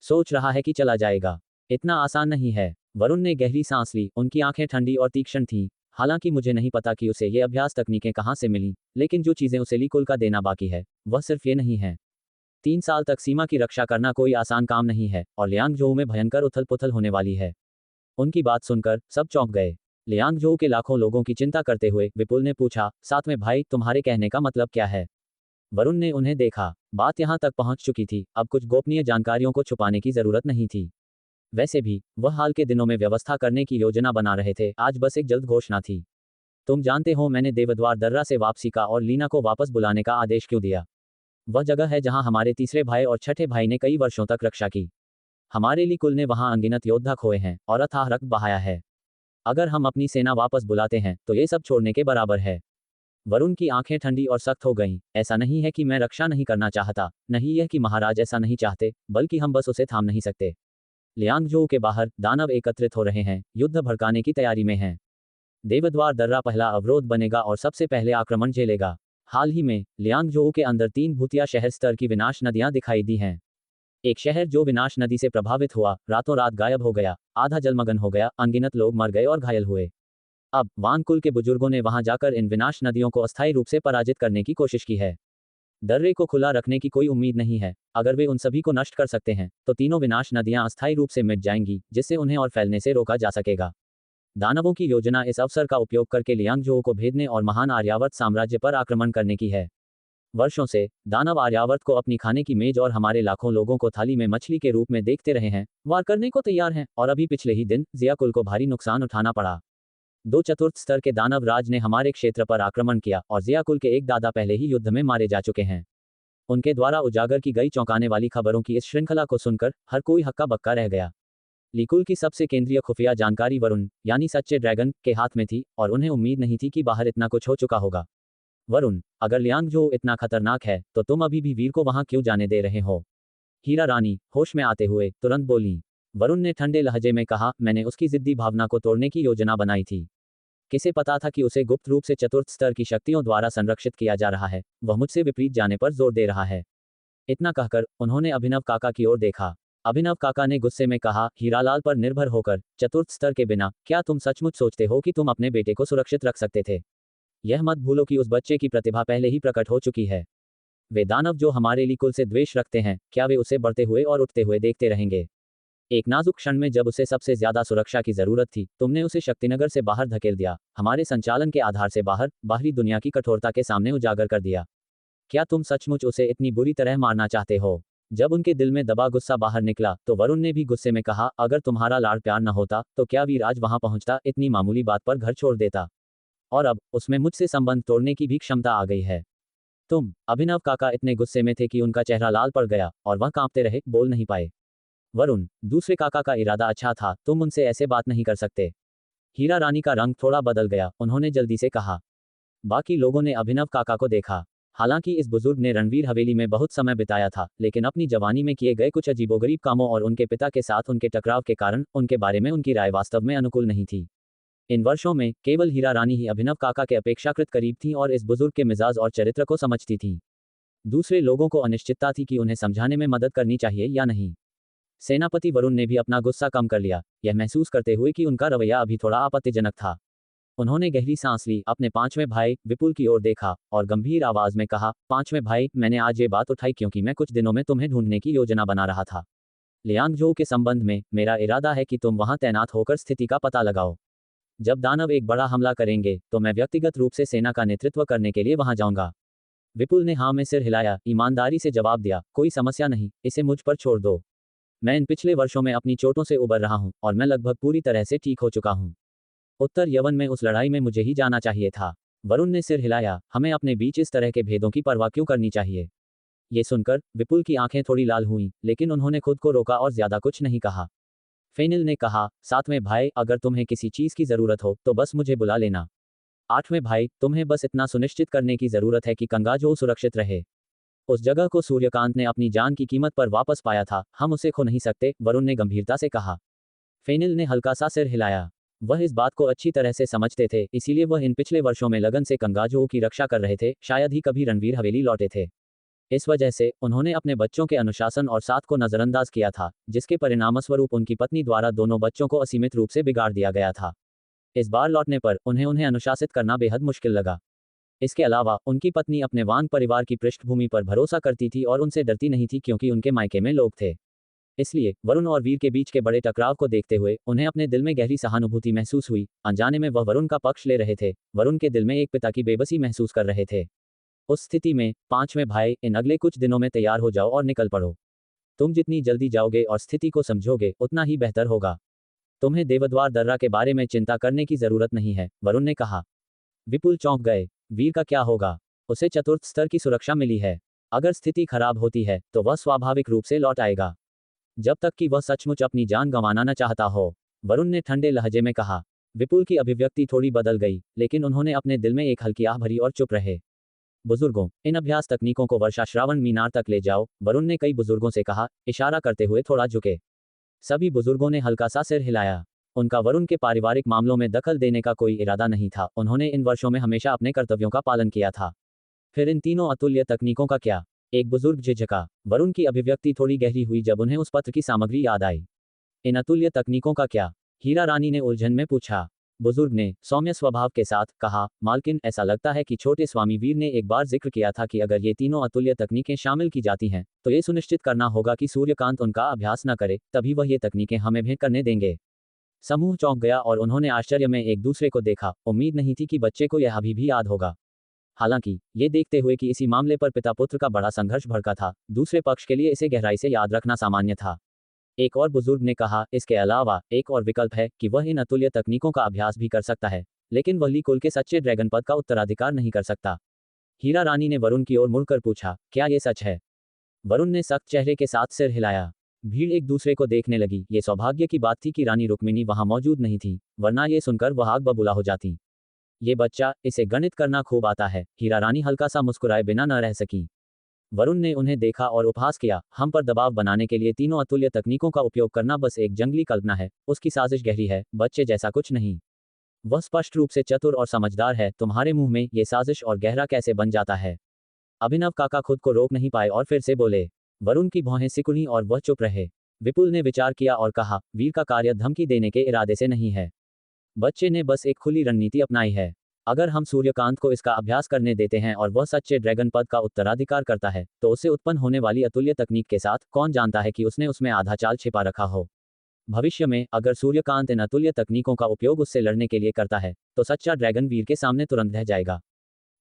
सोच रहा है कि चला जाएगा। इतना आसान नहीं है। वरुण ने गहरी सांस ली, उनकी आंखें ठंडी और तीक्ष्ण थीं। हालांकि मुझे नहीं पता कि उसे ये अभ्यास तकनीकें कहाँ से मिली, लेकिन जो चीजें उसे लीकुल का देना बाकी है, वह सिर्फ ये नहीं है। 3 साल तक सीमा की रक्षा करना कोई आसान काम नहीं है और लियांगजोऊ में भयंकर उथल पुथल होने वाली है। उनकी बात सुनकर सब चौंक गए। लियांगजोऊ के लाखों लोगों की चिंता करते हुए विपुल ने पूछा, सातवें भाई, तुम्हारे कहने का मतलब क्या है? वरुण ने उन्हें देखा। बात यहां तक पहुंच चुकी थी, अब कुछ गोपनीय जानकारियों को छुपाने की जरूरत नहीं थी। वैसे भी वह हाल के दिनों में व्यवस्था करने की योजना बना रहे थे, आज बस एक जल्द घोषणा थी। तुम जानते हो मैंने देवद्वार दर्रा से वापसी का और लीना को वापस बुलाने का आदेश क्यों दिया? वह जगह है जहां हमारे तीसरे भाई और छठे भाई ने कई वर्षों तक रक्षा की। हमारे लिए कुल ने वहां अनगिनत योद्धा खोए हैं और अथाह रक्त बहाया है। अगर हम अपनी सेना वापस बुलाते हैं तो ये सब छोड़ने के बराबर है। वरुण की आंखें ठंडी और सख्त हो गईं। ऐसा नहीं है कि मैं रक्षा नहीं करना चाहता, नहीं यह कि महाराज ऐसा नहीं चाहते, बल्कि हम बस उसे थाम नहीं सकते। लियांगजोऊ के बाहर दानव एकत्रित हो रहे हैं, युद्ध भड़काने की तैयारी में हैं। देवद्वार दर्रा पहला अवरोध बनेगा और सबसे पहले आक्रमण झेलेगा। हाल ही में लियांगजोऊ के अंदर 3 भूतिया शहर स्तर की विनाश नदियां दिखाई दी हैं। एक शहर जो विनाश नदी से प्रभावित हुआ, रातों रात गायब हो गया, आधा जलमग्न हो गया, अनगिनत लोग मर गए और घायल हुए। अब वान कुल के बुजुर्गों ने वहां जाकर इन विनाश नदियों को अस्थायी रूप से पराजित करने की कोशिश की है। दर्रे को खुला रखने की कोई उम्मीद नहीं है। अगर वे उन सभी को नष्ट कर सकते हैं तो तीनों विनाश नदियां अस्थायी रूप से मिट जाएंगी, जिससे उन्हें और फैलने से रोका जा सकेगा। दानवों की योजना इस अवसर का उपयोग करके लियांगजोऊ को भेदने और महान आर्यावर्त साम्राज्य पर आक्रमण करने की है। वर्षों से दानव आर्यावर्त को अपनी खाने की मेज और हमारे लाखों लोगों को थाली में मछली के रूप में देखते रहे हैं, वार करने को तैयार हैं, और अभी पिछले ही दिन जिया कुल को भारी नुकसान उठाना पड़ा। 2 चतुर्थ स्तर के दानव राज ने हमारे क्षेत्र पर आक्रमण किया और जिया कुल के एक दादा पहले ही युद्ध में मारे जा चुके हैं। उनके द्वारा उजागर की गई चौंकाने वाली खबरों की इस श्रृंखला को सुनकर हर कोई हक्का बक्का रह गया। लीकुल की सबसे केंद्रीय खुफिया जानकारी वरुण, यानी सच्चे ड्रैगन, के हाथ में थी और उन्हें उम्मीद नहीं थी कि बाहर इतना कुछ हो चुका होगा। वरुण, अगर लियांगजोऊ इतना खतरनाक है तो तुम अभी भी वीर को वहां क्यों जाने दे रहे हो? हीरा रानी होश में आते हुए तुरंत बोली। वरुण ने ठंडे लहजे में कहा, मैंने उसकी जिद्दी भावना को तोड़ने की योजना बनाई थी। किसे पता था कि उसे गुप्त रूप से चतुर्थ स्तर की शक्तियों द्वारा संरक्षित किया जा रहा है, वह मुझसे विपरीत जाने पर जोर दे रहा है। इतना कहकर उन्होंने अभिनव काका की ओर देखा। अभिनव काका ने गुस्से में कहा, हीरालाल पर निर्भर होकर चतुर्थ स्तर के बिना क्या तुम सचमुच सोचते हो कि तुम अपने बेटे को सुरक्षित रख सकते थे? यह मत भूलो कि उस बच्चे की प्रतिभा पहले ही प्रकट हो चुकी है। वे दानव जो हमारे लिए कुल से द्वेष रखते हैं, क्या वे उसे बढ़ते हुए और उठते हुए देखते रहेंगे? एक नाजुक क्षण में जब उसे सबसे ज्यादा सुरक्षा की जरूरत थी, तुमने उसे शक्तिनगर से बाहर धकेल दिया, हमारे संचालन के आधार से बाहर, बाहरी दुनिया की कठोरता के सामने उजागर कर दिया। क्या तुम सचमुच उसे इतनी बुरी तरह मारना चाहते हो? जब उनके दिल में दबा गुस्सा बाहर निकला तो वरुण ने भी गुस्से में कहा, अगर तुम्हारा लाड प्यार न होता तो क्या वीर आज वहां पहुंचता, इतनी मामूली बात पर घर छोड़ देता? और अब उसमें मुझसे संबंध तोड़ने की भी क्षमता आ गई है। अभिनव काका इतने गुस्से में थे कि उनका चेहरा लाल पड़ गया और वह कांपते रहे, बोल नहीं पाए। वरुण, दूसरे काका का इरादा अच्छा था, तुम उनसे ऐसे बात नहीं कर सकते। हीरा रानी का रंग थोड़ा बदल गया, उन्होंने जल्दी से कहा। बाकी लोगों ने अभिनव काका को देखा। हालांकि इस बुजुर्ग ने रणवीर हवेली में बहुत समय बिताया था, लेकिन अपनी जवानी में किए गए कुछ अजीबोगरीब कामों और उनके पिता के साथ उनके टकराव के कारण उनके बारे में उनकी राय वास्तव में अनुकूल नहीं थी। इन वर्षों में केवल हीरा रानी ही अभिनव काका के अपेक्षाकृत करीब थी और इस बुजुर्ग के मिजाज और चरित्र को समझती थी। दूसरे लोगों को अनिश्चितता थी कि उन्हें समझाने में मदद करनी चाहिए या नहीं। सेनापति वरुण ने भी अपना गुस्सा कम कर लिया, यह महसूस करते हुए कि उनका रवैया अभी थोड़ा आपत्तिजनक था। उन्होंने गहरी सांस ली, अपने पांचवें भाई विपुल की ओर देखा और गंभीर आवाज में कहा, पांचवें भाई, मैंने आज ये बात उठाई क्योंकि मैं कुछ दिनों में तुम्हें ढूंढने की योजना बना रहा था। लियांगझोउ के संबंध में मेरा इरादा है कि तुम वहां तैनात होकर स्थिति का पता लगाओ। जब दानव एक बड़ा हमला करेंगे तो मैं व्यक्तिगत रूप से सेना का नेतृत्व करने के लिए वहां जाऊंगा। विपुल ने हाँ में सिर हिलाया, ईमानदारी से जवाब दिया, कोई समस्या नहीं, इसे मुझ पर छोड़ दो। मैं इन पिछले वर्षों में अपनी चोटों से उबर रहा हूं और मैं लगभग पूरी तरह से ठीक हो चुका हूं। उत्तर यवन में उस लड़ाई में मुझे ही जाना चाहिए था। वरुण ने सिर हिलाया, हमें अपने बीच इस तरह के भेदों की परवाह क्यों करनी चाहिए। ये सुनकर विपुल की आंखें थोड़ी लाल हुईं, लेकिन उन्होंने खुद को रोका और ज्यादा कुछ नहीं कहा। फेनिल ने कहा, सातवें भाई, अगर तुम्हें किसी चीज की जरूरत हो तो बस मुझे बुला लेना। आठवें भाई, तुम्हें बस इतना सुनिश्चित करने की जरूरत है कि कंगाजो सुरक्षित रहे। उस जगह को सूर्यकांत ने अपनी जान की कीमत पर वापस पाया था, हम उसे खो नहीं सकते, वरुण ने गंभीरता से कहा। फेनिल ने हल्का सा सिर हिलाया। वह इस बात को अच्छी तरह से समझते थे, इसीलिए वह इन पिछले वर्षों में लगन से कंगाजो की रक्षा कर रहे थे, शायद ही कभी रणवीर हवेली लौटे थे। इस वजह से उन्होंने अपने बच्चों के अनुशासन और साथ को नजरअंदाज किया था, जिसके परिणामस्वरूप उनकी पत्नी द्वारा दोनों बच्चों को असीमित रूप से बिगाड़ दिया गया था। इस बार लौटने पर उन्हें अनुशासित करना बेहद मुश्किल लगा। इसके अलावा उनकी पत्नी अपने वांग परिवार की पृष्ठभूमि पर भरोसा करती थी और उनसे डरती नहीं थी क्योंकि उनके मायके में लोग थे। इसलिए वरुण और वीर के बीच के बड़े टकराव को देखते हुए उन्हें अपने दिल में गहरी सहानुभूति महसूस हुई। अनजाने में वह वरुण का पक्ष ले रहे थे, वरुण के दिल में एक पिता की बेबसी महसूस कर रहे थे। उस स्थिति में, पांचवें भाई, इन अगले कुछ दिनों में तैयार हो जाओ और निकल पड़ो। तुम जितनी जल्दी जाओगे और स्थिति को समझोगे उतना ही बेहतर होगा। तुम्हें देवद्वार दर्रा के बारे में चिंता करने की जरूरत नहीं है, वरुण ने कहा। विपुल चौंक गए, वीर का क्या होगा? उसे चतुर्थ स्तर की सुरक्षा मिली है। अगर स्थिति खराब होती है तो वह स्वाभाविक रूप से लौट आएगा, जब तक कि वह सचमुच अपनी जान गंवाना न चाहता हो, वरुण ने ठंडे लहजे में कहा। विपुल की अभिव्यक्ति थोड़ी बदल गई, लेकिन उन्होंने अपने दिल में एक हल्की आह भरी और चुप रहे। बुजुर्गों, इन अभ्यास तकनीकों को वर्षा श्रावण मीनार तक ले जाओ, वरुण ने कई बुजुर्गों से कहा, इशारा करते हुए थोड़ा झुके। सभी बुजुर्गों ने हल्का सा सिर हिलाया। उनका वरुण के पारिवारिक मामलों में दखल देने का कोई इरादा नहीं था, उन्होंने इन वर्षों में हमेशा अपने कर्तव्यों का पालन किया था। फिर इन तीनों अतुल्य तकनीकों का क्या? एक बुजुर्ग झिझका। वरुण की अभिव्यक्ति थोड़ी गहरी हुई जब उन्हें उस पत्र की सामग्री याद आई। इन अतुल्य तकनीकों का क्या? हीरा रानी ने उलझन में पूछा। बुजुर्ग ने सौम्य स्वभाव के साथ कहा, मालकिन, ऐसा लगता है कि छोटे स्वामी वीर ने एक बार जिक्र किया था कि अगर ये तीनों अतुल्य तकनीकें शामिल की जाती हैं तो ये सुनिश्चित करना होगा कि सूर्यकांत उनका अभ्यास न करे, तभी वह ये तकनीकें हमें भेंट करने देंगे। समूह चौंक गया और उन्होंने आश्चर्य में एक दूसरे को देखा। उम्मीद नहीं थी कि बच्चे को यह अभी भी याद होगा। हालांकि ये देखते हुए कि इसी मामले पर पिता पुत्र का बड़ा संघर्ष भड़का था, दूसरे पक्ष के लिए इसे गहराई से याद रखना सामान्य था। एक और बुजुर्ग ने कहा, इसके अलावा एक और विकल्प है कि वह इन अतुल्य तकनीकों का अभ्यास भी कर सकता है, लेकिन वली कुल के सच्चे ड्रैगन पद का उत्तराधिकार नहीं कर सकता। हीरा रानी ने वरुण की ओर मुड़कर पूछा, क्या ये सच है? वरुण ने सख्त चेहरे के साथ सिर हिलाया। भीड़ एक दूसरे को देखने लगी। ये सौभाग्य की बात थी कि रानी रुक्मिणी वहां मौजूद नहीं थी, वरना ये सुनकर वह आग बबूला हो जाती। ये बच्चा, इसे गणित करना खूब आता है। हीरा रानी हल्का सा मुस्कुराए बिना न रह सकी। वरुण ने उन्हें देखा और उपहास किया, हम पर दबाव बनाने के लिए तीनों अतुल्य तकनीकों का उपयोग करना बस एक जंगली कल्पना है, उसकी साजिश गहरी है, बच्चे जैसा कुछ नहीं। वह स्पष्ट रूप से चतुर और समझदार है, तुम्हारे मुंह में ये साजिश और गहरा कैसे बन जाता है? अभिनव काका खुद को रोक नहीं पाए और फिर से बोले। वरुण की भौहें सिकुड़ी और वह चुप रहे। विपुल ने विचार किया और कहा, वीर का कार्य धमकी देने के इरादे से नहीं है। बच्चे ने बस एक खुली रणनीति अपनाई है। अगर हम सूर्यकांत को इसका अभ्यास करने देते हैं और वह सच्चे ड्रैगन पद का उत्तराधिकार करता है, तो उससे उत्पन्न होने वाली अतुल्य तकनीक के साथ कौन जानता है कि उसने उसमें आधा चाल छिपा रखा हो। भविष्य में अगर सूर्यकांत इन अतुल्य तकनीकों का उपयोग उससे लड़ने के लिए करता है, तो सच्चा ड्रैगन वीर के सामने तुरंत रह जाएगा।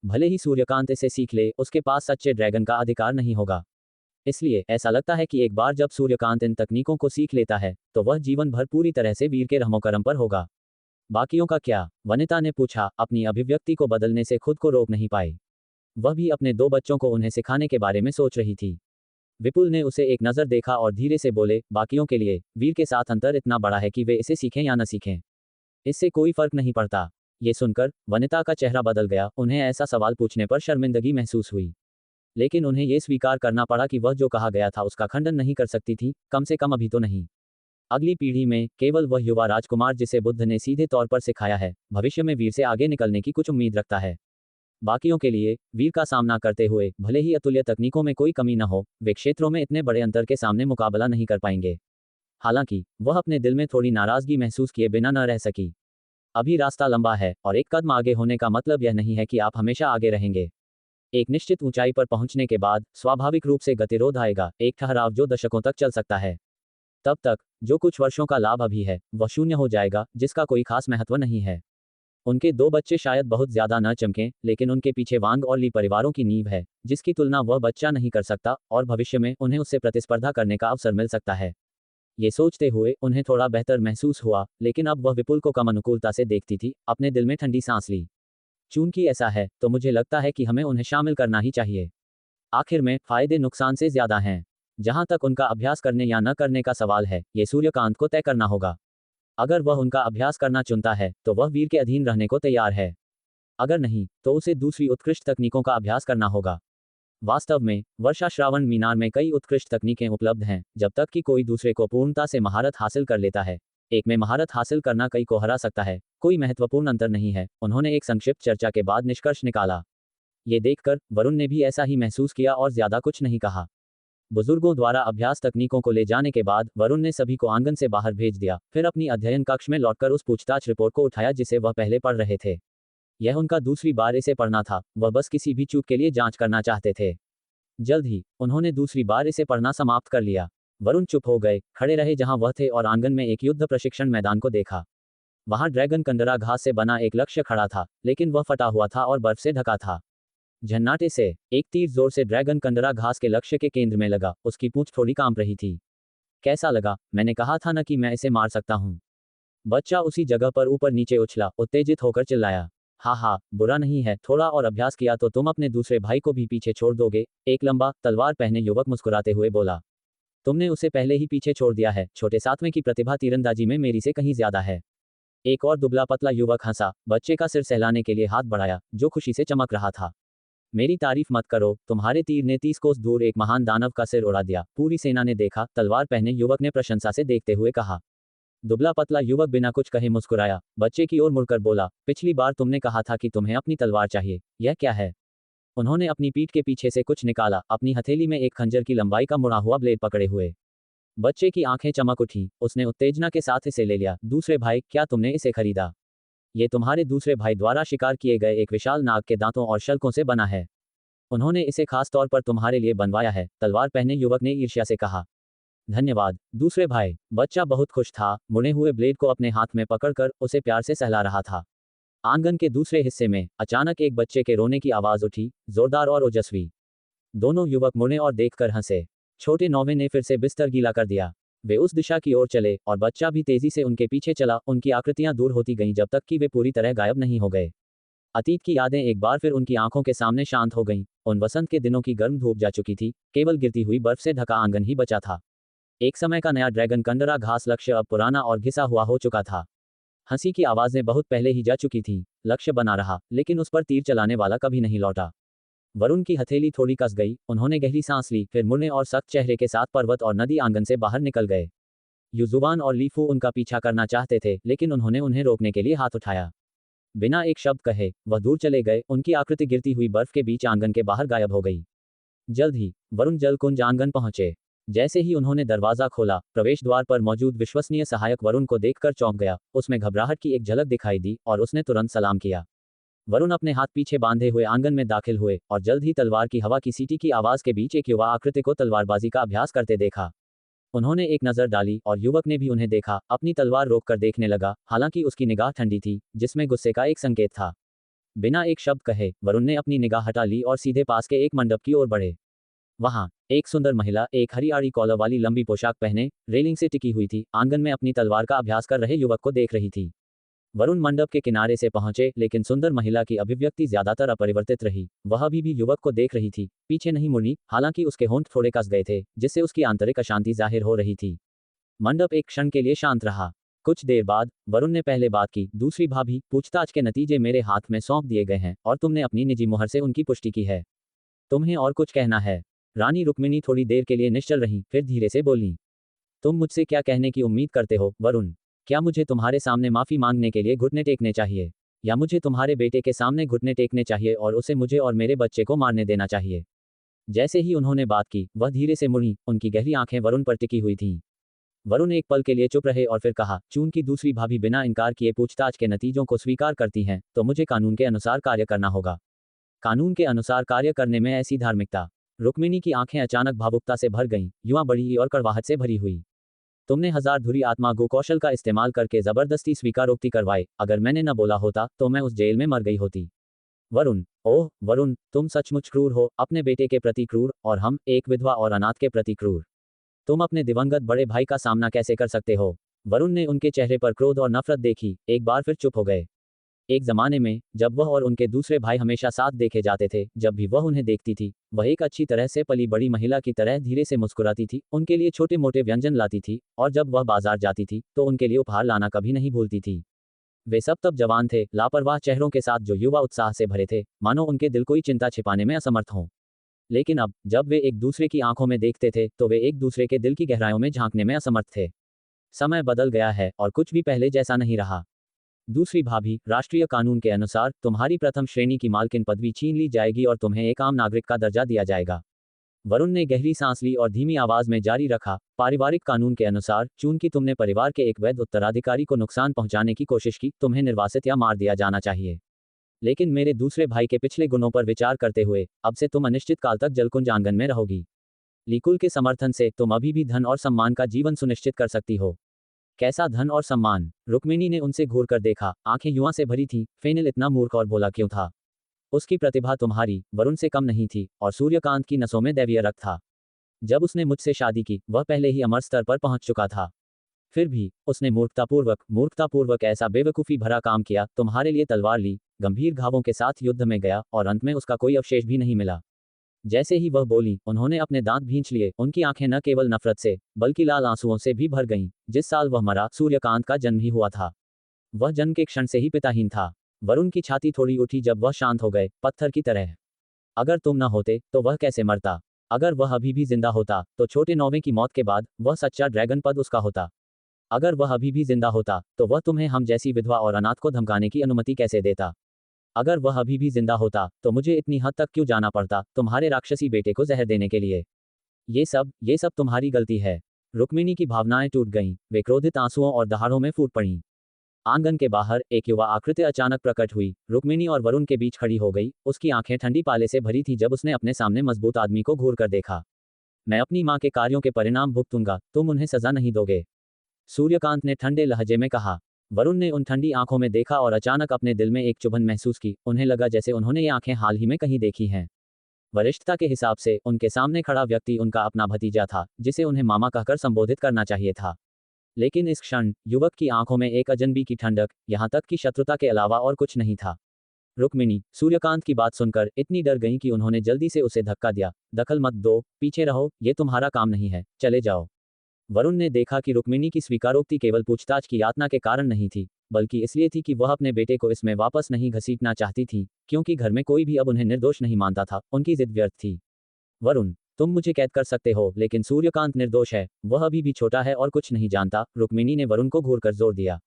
भले ही सूर्यकांत इसे सीख ले, उसके पास सच्चे ड्रैगन का अधिकार नहीं होगा। इसलिए ऐसा लगता है कि एक बार जब सूर्यकांत इन तकनीकों को सीख लेता है, तो वह जीवन भर पूरी तरह से वीर के रहमोकरम पर होगा। बाकियों का क्या? वनिता ने पूछा, अपनी अभिव्यक्ति को बदलने से खुद को रोक नहीं पाई। वह भी अपने 2 बच्चों को उन्हें सिखाने के बारे में सोच रही थी। विपुल ने उसे एक नज़र देखा और धीरे से बोले, बाकियों के लिए वीर के साथ अंतर इतना बड़ा है कि वे इसे सीखें या न सीखें, इससे कोई फर्क नहीं पड़ता। ये सुनकर वनिता का चेहरा बदल गया। उन्हें ऐसा सवाल पूछने पर शर्मिंदगी महसूस हुई, लेकिन उन्हें ये स्वीकार करना पड़ा कि वह जो कहा गया था उसका खंडन नहीं कर सकती थी, कम से कम अभी तो नहीं। अगली पीढ़ी में केवल वह युवा राजकुमार जिसे बुद्ध ने सीधे तौर पर सिखाया है, भविष्य में वीर से आगे निकलने की कुछ उम्मीद रखता है। बाकियों के लिए वीर का सामना करते हुए भले ही अतुल्य तकनीकों में कोई कमी न हो, वे क्षेत्रों में इतने बड़े अंतर के सामने मुकाबला नहीं कर पाएंगे। हालांकि वह अपने दिल में थोड़ी नाराजगी महसूस किए बिना न रह सकी। अभी रास्ता लंबा है और एक कदम आगे होने का मतलब यह नहीं है कि आप हमेशा आगे रहेंगे। एक निश्चित ऊंचाई पर पहुंचने के बाद स्वाभाविक रूप से गतिरोध आएगा, एक ठहराव जो दशकों तक चल सकता है। तब तक जो कुछ वर्षों का लाभ अभी है वह शून्य हो जाएगा, जिसका कोई खास महत्व नहीं है। उनके 2 बच्चे शायद बहुत ज्यादा न चमकें, लेकिन उनके पीछे वांग और ली परिवारों की नींव है, जिसकी तुलना वह बच्चा नहीं कर सकता और भविष्य में उन्हें उससे प्रतिस्पर्धा करने का अवसर मिल सकता है। ये सोचते हुए उन्हें थोड़ा बेहतर महसूस हुआ, लेकिन अब वह विपुल को कम अनुकूलता से देखती थी। अपने दिल में ठंडी सांस ली। चूंकि ऐसा है तो मुझे लगता है कि हमें उन्हें शामिल करना ही चाहिए। आखिर में फायदे नुकसान से ज्यादा हैं। जहां तक उनका अभ्यास करने या न करने का सवाल है, ये सूर्यकांत को तय करना होगा। अगर वह उनका अभ्यास करना चुनता है तो वह वीर के अधीन रहने को तैयार है। अगर नहीं तो उसे दूसरी उत्कृष्ट तकनीकों का अभ्यास करना होगा। वास्तव में वर्षा श्रावण मीनार में कई उत्कृष्ट तकनीकें उपलब्ध हैं, जब तक कि कोई दूसरे को पूर्णता से महारत हासिल कर लेता है। एक में महारत हासिल करना कई को हरा सकता है, कोई महत्वपूर्ण अंतर नहीं है। उन्होंने एक संक्षिप्त चर्चा के बाद निष्कर्ष निकाला। ये देखकर वरुण ने भी ऐसा ही महसूस किया और ज्यादा कुछ नहीं कहा। बुजुर्गों द्वारा अभ्यास तकनीकों को ले जाने के बाद वरुण ने सभी को आंगन से बाहर भेज दिया, फिर अपनी अध्ययन कक्ष में लौटकर उस पूछताछ रिपोर्ट को उठाया जिसे वह पहले पढ़ रहे थे। यह उनका दूसरी बार इसे पढ़ना था, वह बस किसी भी चूक के लिए जांच करना चाहते थे। जल्द ही उन्होंने दूसरी बार इसे पढ़ना समाप्त कर लिया। वरुण चुप हो गए, खड़े रहे जहां वह थे और आंगन में एक युद्ध प्रशिक्षण मैदान को देखा। वहां ड्रैगन कंडरा घास से बना एक लक्ष्य खड़ा था, लेकिन वह फटा हुआ था और बर्फ से ढका था। झन्नाटे से एक तीर जोर से ड्रैगन कंडरा घास के लक्ष्य के केंद्र में लगा। उसकी पूंछ थोड़ी कांप रही थी। कैसा लगा? मैंने कहा था ना कि मैं इसे मार सकता हूं। बच्चा उसी जगह पर ऊपर नीचे उछला, उत्तेजित होकर चिल्लाया। हाँ, बुरा नहीं है, थोड़ा और अभ्यास किया तो तुम अपने दूसरे भाई को भी पीछे छोड़ दोगे। एक लंबा तलवार पहने युवक मुस्कुराते हुए बोला। तुमने उसे पहले ही पीछे छोड़ दिया है, छोटे सातवें की प्रतिभा तीरंदाजी में मेरी से कहीं ज्यादा है। एक और दुबला पतला युवक हंसा, बच्चे का सिर सहलाने के लिए हाथ बढ़ाया, जो खुशी से चमक रहा था। मेरी तारीफ मत करो, तुम्हारे तीर ने 30 कोस दूर एक महान दानव का सिर उड़ा दिया। पूरी सेना ने देखा, तलवार पहने युवक ने प्रशंसा से देखते हुए कहा। दुबला पतला युवक बिना कुछ कहे मुस्कुराया, बच्चे की ओर मुड़कर बोला, पिछली बार तुमने कहा था कि तुम्हें अपनी तलवार चाहिए, यह क्या है? उन्होंने अपनी पीठ के पीछे से कुछ निकाला, अपनी हथेली में एक खंजर की लंबाई का मुड़ा हुआ ब्लेड पकड़े हुए। बच्चे की आंखें चमक उठी, उसने उत्तेजना के साथ इसे ले लिया। दूसरे भाई, क्या तुमने इसे खरीदा? ये तुम्हारे दूसरे भाई द्वारा शिकार किए गए एक विशाल नाग के दांतों और शल्कों से बना है। उन्होंने इसे खास तौर पर तुम्हारे लिए बनवाया है, तलवार पहने युवक ने ईर्ष्या से कहा। धन्यवाद दूसरे भाई। बच्चा बहुत खुश था, मुड़े हुए ब्लेड को अपने हाथ में पकड़कर उसे प्यार से सहला रहा था। आंगन के दूसरे हिस्से में अचानक एक बच्चे के रोने की आवाज उठी, जोरदार और ओजस्वी। दोनों युवक मुड़े और देखकर हंसे। छोटे नौवे ने फिर से बिस्तर गीला कर दिया। वे उस दिशा की ओर चले और बच्चा भी तेजी से उनके पीछे चला। उनकी आकृतियां दूर होती गईं जब तक कि वे पूरी तरह गायब नहीं हो गए। अतीत की यादें एक बार फिर उनकी आंखों के सामने शांत हो गईं। उन वसंत के दिनों की गर्म धूप जा चुकी थी, केवल गिरती हुई बर्फ से ढका आंगन ही बचा था। एक समय का नया ड्रैगन कंडरा घास लक्ष्य अब पुराना और घिसा हुआ हो चुका था। हंसी की आवाजें बहुत पहले ही जा चुकी थीं। लक्ष्य बना रहा, लेकिन उस पर तीर चलाने वाला कभी नहीं लौटा। वरुण की हथेली थोड़ी कस गई, उन्होंने गहरी सांस ली, फिर मुड़ने और सख्त चेहरे के साथ पर्वत और नदी आंगन से बाहर निकल गए। युजुबान और लीफू उनका पीछा करना चाहते थे, लेकिन उन्होंने उन्हें रोकने के लिए हाथ उठाया। बिना एक शब्द कहे वह दूर चले गए। उनकी आकृति गिरती हुई बर्फ के बीच आंगन के बाहर गायब हो गई। जल्द ही वरुण जलकुंज आंगन पहुंचे। जैसे ही उन्होंने दरवाजा खोला, प्रवेश द्वार पर मौजूद विश्वसनीय सहायक वरुण को देखकर चौंक गया। उसमें घबराहट की एक झलक दिखाई दी और उसने तुरंत सलाम किया। वरुण अपने हाथ पीछे बांधे हुए आंगन में दाखिल हुए और जल्द ही तलवार की हवा की सीटी की आवाज के बीच एक युवा आकृति को तलवारबाजी का अभ्यास करते देखा। उन्होंने एक नजर डाली और युवक ने भी उन्हें देखा। अपनी तलवार रोककर देखने लगा, हालांकि उसकी निगाह ठंडी थी, जिसमें गुस्से का एक संकेत था। बिना एक शब्द कहे वरुण ने अपनी निगाह हटा ली और सीधे पास के एक मंडप की ओर बढ़े। वहां एक सुंदर महिला, एक हरियाणी कॉलर वाली लंबी पोशाक पहने, रेलिंग से टिकी हुई थी। आंगन में अपनी तलवार का अभ्यास कर रहे युवक को देख रही थी। वरुण मंडप के किनारे से पहुंचे, लेकिन सुंदर महिला की अभिव्यक्ति ज्यादातर अपरिवर्तित रही। वह अभी भी युवक को देख रही थी, पीछे नहीं मुड़ी, हालांकि उसके होंठ थोड़े कस गए थे, जिससे उसकी आंतरिक अशांति जाहिर हो रही थी। मंडप एक क्षण के लिए शांत रहा। कुछ देर बाद वरुण ने पहले बात की, दूसरी भाभी, पूछताछ के नतीजे मेरे हाथ में सौंप दिए गए हैं और तुमने अपनी निजी मुहर से उनकी पुष्टि की है। तुम्हें और कुछ कहना है? रानी रुक्मिणी थोड़ी देर के लिए निश्चल रही, फिर धीरे से बोली, तुम मुझसे क्या कहने की उम्मीद करते हो वरुण? क्या मुझे तुम्हारे सामने माफी मांगने के लिए घुटने टेकने चाहिए, या मुझे तुम्हारे बेटे के सामने घुटने टेकने चाहिए और उसे मुझे और मेरे बच्चे को मारने देना चाहिए? जैसे ही उन्होंने बात की, वह धीरे से मुड़ी, उनकी गहरी आंखें वरुण पर टिकी हुई थीं। वरुण एक पल के लिए चुप रहे और फिर कहा, चून की दूसरी भाभी बिना इनकार किए पूछताछ के नतीजों को स्वीकार करती हैं, तो मुझे कानून के अनुसार कार्य करना होगा। कानून के अनुसार कार्य करने में ऐसी धार्मिकता? रुक्मिणी की आंखें अचानक भावुकता से भर गईं, युवा बढ़ी और कड़वाहट से भरी हुई। तुमने हजार धुरी आत्मा कौशल का इस्तेमाल करके जबरदस्ती स्वीकारोक्ति करवाई। अगर मैंने न बोला होता तो मैं उस जेल में मर गई होती। वरुण, ओह वरुण, तुम सचमुच क्रूर हो, अपने बेटे के प्रति क्रूर, और हम, एक विधवा और अनाथ के प्रति क्रूर। तुम अपने दिवंगत बड़े भाई का सामना कैसे कर सकते हो? वरुण ने उनके चेहरे पर क्रोध और नफरत देखी, एक बार फिर चुप हो गए। एक जमाने में जब वह और उनके दूसरे भाई हमेशा साथ देखे जाते थे, जब भी वह उन्हें देखती थी, वह एक अच्छी तरह से पली बड़ी महिला की तरह धीरे से मुस्कुराती थी, उनके लिए छोटे मोटे व्यंजन लाती थी, और जब वह बाजार जाती थी तो उनके लिए उपहार लाना कभी नहीं भूलती थी। वे सब तब जवान थे, लापरवाह चेहरों के साथ जो युवा उत्साह से भरे थे, मानो उनके दिल कोई चिंता छिपाने में असमर्थ हों। लेकिन अब जब वे एक दूसरे की आंखों में देखते थे तो वे एक दूसरे के दिल की गहराइयों में झांकने में असमर्थ थे। समय बदल गया है और कुछ भी पहले जैसा नहीं रहा। दूसरी भाभी, राष्ट्रीय कानून के अनुसार तुम्हारी प्रथम श्रेणी की मालकिन पदवी छीन ली जाएगी और तुम्हें एक आम नागरिक का दर्जा दिया जाएगा। वरुण ने गहरी सांस ली और धीमी आवाज में जारी रखा, पारिवारिक कानून के अनुसार, चूंकि तुमने परिवार के एक वैध उत्तराधिकारी को नुकसान पहुंचाने की कोशिश की, तुम्हें निर्वासित या मार दिया जाना चाहिए। लेकिन मेरे दूसरे भाई के पिछले गुणों पर विचार करते हुए, अब से तुम अनिश्चित काल तक जलकुंज आंगन में रहोगी। लीकुल के समर्थन से तुम अभी भी धन और सम्मान का जीवन सुनिश्चित कर सकती हो। कैसा धन और सम्मान? रुक्मिणी ने उनसे घूर कर देखा, आंखें युवा से भरी थीं। फेनिल इतना मूर्ख और भोला क्यों था? उसकी प्रतिभा तुम्हारी, वरुण से कम नहीं थी, और सूर्यकांत की नसों में दैवीय रक्त था। जब उसने मुझसे शादी की, वह पहले ही अमर स्तर पर पहुंच चुका था। फिर भी उसने मूर्खतापूर्वक ऐसा बेवकूफ़ी भरा काम किया, तुम्हारे लिए तलवार ली, गंभीर घावों के साथ युद्ध में गया, और अंत में उसका कोई अवशेष भी नहीं मिला। जैसे ही वह बोली, उन्होंने अपने दांत भींच लिए, उनकी आंखें न केवल नफरत से, बल्कि लाल आंसुओं से भी भर गईं। जिस साल वह मरा, सूर्यकांत का जन्म ही हुआ था। वह जन्म के क्षण से ही पिताहीन था। वरुण की छाती थोड़ी उठी जब वह शांत हो गए, पत्थर की तरह। अगर तुम न होते तो वह कैसे मरता? अगर वह अभी भी जिंदा होता तो छोटे नौवे की मौत के बाद वह सच्चा ड्रैगन पद उसका होता। अगर वह अभी भी जिंदा होता तो वह तुम्हें हम जैसी विधवा और अनाथ को धमकाने की अनुमति कैसे देता? अगर वह अभी भी जिंदा होता तो मुझे इतनी हद तक क्यों जाना पड़ता तुम्हारे राक्षसी बेटे को जहर देने के लिए? ये सब तुम्हारी गलती है। रुक्मिणी की भावनाएं टूट गईं, वे क्रोधित आंसुओं और दहाड़ों में फूट पड़ीं। आंगन के बाहर एक युवा आकृति अचानक प्रकट हुई, रुक्मिणी और वरुण के बीच खड़ी हो गई। उसकी आंखें ठंडी पाले से भरी थी जब उसने अपने सामने मजबूत आदमी को घूर कर देखा। मैं अपनी मां के कार्यों के परिणाम भुगतूंगा, तुम उन्हें सजा नहीं दोगे, सूर्यकांत ने ठंडे लहजे में कहा। वरुण ने उन ठंडी आंखों में देखा और अचानक अपने दिल में एक चुभन महसूस की। उन्हें लगा जैसे उन्होंने ये आंखें हाल ही में कहीं देखी हैं। वरिष्ठता के हिसाब से उनके सामने खड़ा व्यक्ति उनका अपना भतीजा था, जिसे उन्हें मामा कहकर संबोधित करना चाहिए था। लेकिन इस क्षण युवक की आंखों में एक अजनबी की ठंडक, यहाँ तक कि शत्रुता के अलावा और कुछ नहीं था। रुक्मिणी, सूर्यकांत की बात सुनकर इतनी डर गई कि उन्होंने जल्दी से उसे धक्का दिया। दखल मत दो, पीछे रहो, ये तुम्हारा काम नहीं है, चले जाओ। वरुण ने देखा कि रुक्मिणी की स्वीकारोक्ति केवल पूछताछ की यातना के कारण नहीं थी, बल्कि इसलिए थी कि वह अपने बेटे को इसमें वापस नहीं घसीटना चाहती थी, क्योंकि घर में कोई भी अब उन्हें निर्दोष नहीं मानता था। उनकी जिद व्यर्थ थी। वरुण, तुम मुझे कैद कर सकते हो, लेकिन सूर्यकांत निर्दोष है, वह अभी भी छोटा है और कुछ नहीं जानता। रुक्मिणी ने वरुण को घूरकर जोर दिया।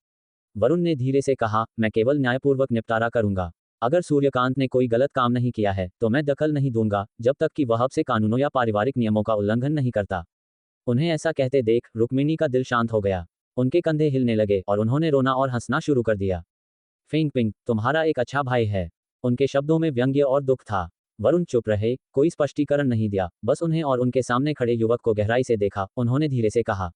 वरुण ने धीरे से कहा, मैं केवल न्यायपूर्वक निपटारा करूंगा। अगर सूर्यकांत ने कोई गलत काम नहीं किया है तो मैं दखल नहीं दूंगा, जब तक कि वह अब से कानूनों या पारिवारिक नियमों का उल्लंघन नहीं करता। उन्हें ऐसा कहते देख रुक्मिणी का दिल शांत हो गया। उनके कंधे हिलने लगे और उन्होंने रोना और हंसना शुरू कर दिया। फिंग पिंग, तुम्हारा एक अच्छा भाई है। उनके शब्दों में व्यंग्य और दुख था। वरुण चुप रहे, कोई स्पष्टीकरण नहीं दिया, बस उन्हें और उनके सामने खड़े युवक को गहराई से देखा। उन्होंने धीरे से कहा,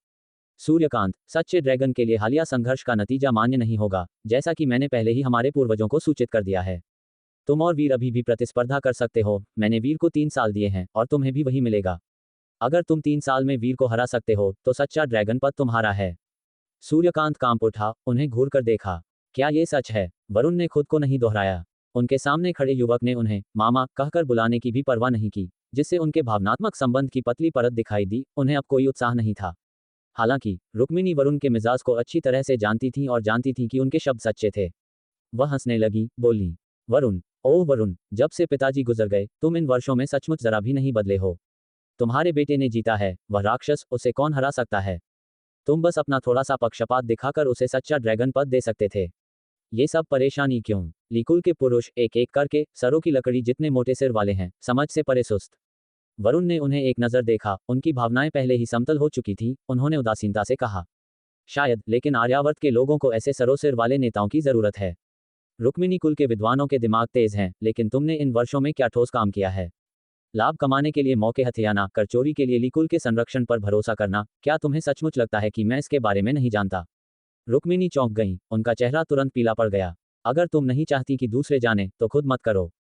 सूर्यकांत, सच्चे ड्रैगन के लिए हालिया संघर्ष का नतीजा मान्य नहीं होगा, जैसा कि मैंने पहले ही हमारे पूर्वजों को सूचित कर दिया है। तुम और वीर अभी भी प्रतिस्पर्धा कर सकते हो। मैंने वीर को 3 साल दिए हैं और तुम्हें भी वही मिलेगा। अगर तुम 3 साल में वीर को हरा सकते हो तो सच्चा ड्रैगन पद तुम्हारा है। सूर्यकांत कांप उठा, उन्हें घूर कर देखा। क्या ये सच है? वरुण ने खुद को नहीं दोहराया। उनके सामने खड़े युवक ने उन्हें मामा कहकर बुलाने की भी परवाह नहीं की, जिससे उनके भावनात्मक संबंध की पतली परत दिखाई दी। उन्हें अब कोई उत्साह नहीं था। हालांकि रुक्मिणी वरुण के मिजाज को अच्छी तरह से जानती थी और जानती थी कि उनके शब्द सच्चे थे। वह हंसने लगी, बोली, वरुण, ओह वरुण, जब से पिताजी गुजर गए तुम इन वर्षों में सचमुच जरा भी नहीं बदले हो। तुम्हारे बेटे ने जीता है, वह राक्षस, उसे कौन हरा सकता है? तुम बस अपना थोड़ा सा पक्षपात दिखाकर उसे सच्चा ड्रैगन पद दे सकते थे। ये सब परेशानी क्यों? लिकुल के पुरुष एक एक करके सरों की लकड़ी जितने मोटे सिर वाले हैं, समझ से परे सुस्त। वरुण ने उन्हें एक नजर देखा, उनकी भावनाएं पहले ही समतल हो चुकी थी। उन्होंने उदासीनता से कहा, शायद, लेकिन आर्यावर्त के लोगों को ऐसे सरों सिर वाले नेताओं की जरूरत है। रुक्मिणी कुल के विद्वानों के दिमाग तेज हैं, लेकिन तुमने इन वर्षों में क्या ठोस काम किया है? लाभ कमाने के लिए मौके हथियाना, कर चोरी के लिए लिकुल के संरक्षण पर भरोसा करना, क्या तुम्हें सचमुच लगता है कि मैं इसके बारे में नहीं जानता? रुक्मिणी चौंक गईं, उनका चेहरा तुरंत पीला पड़ गया। अगर तुम नहीं चाहती कि दूसरे जाने, तो खुद मत करो।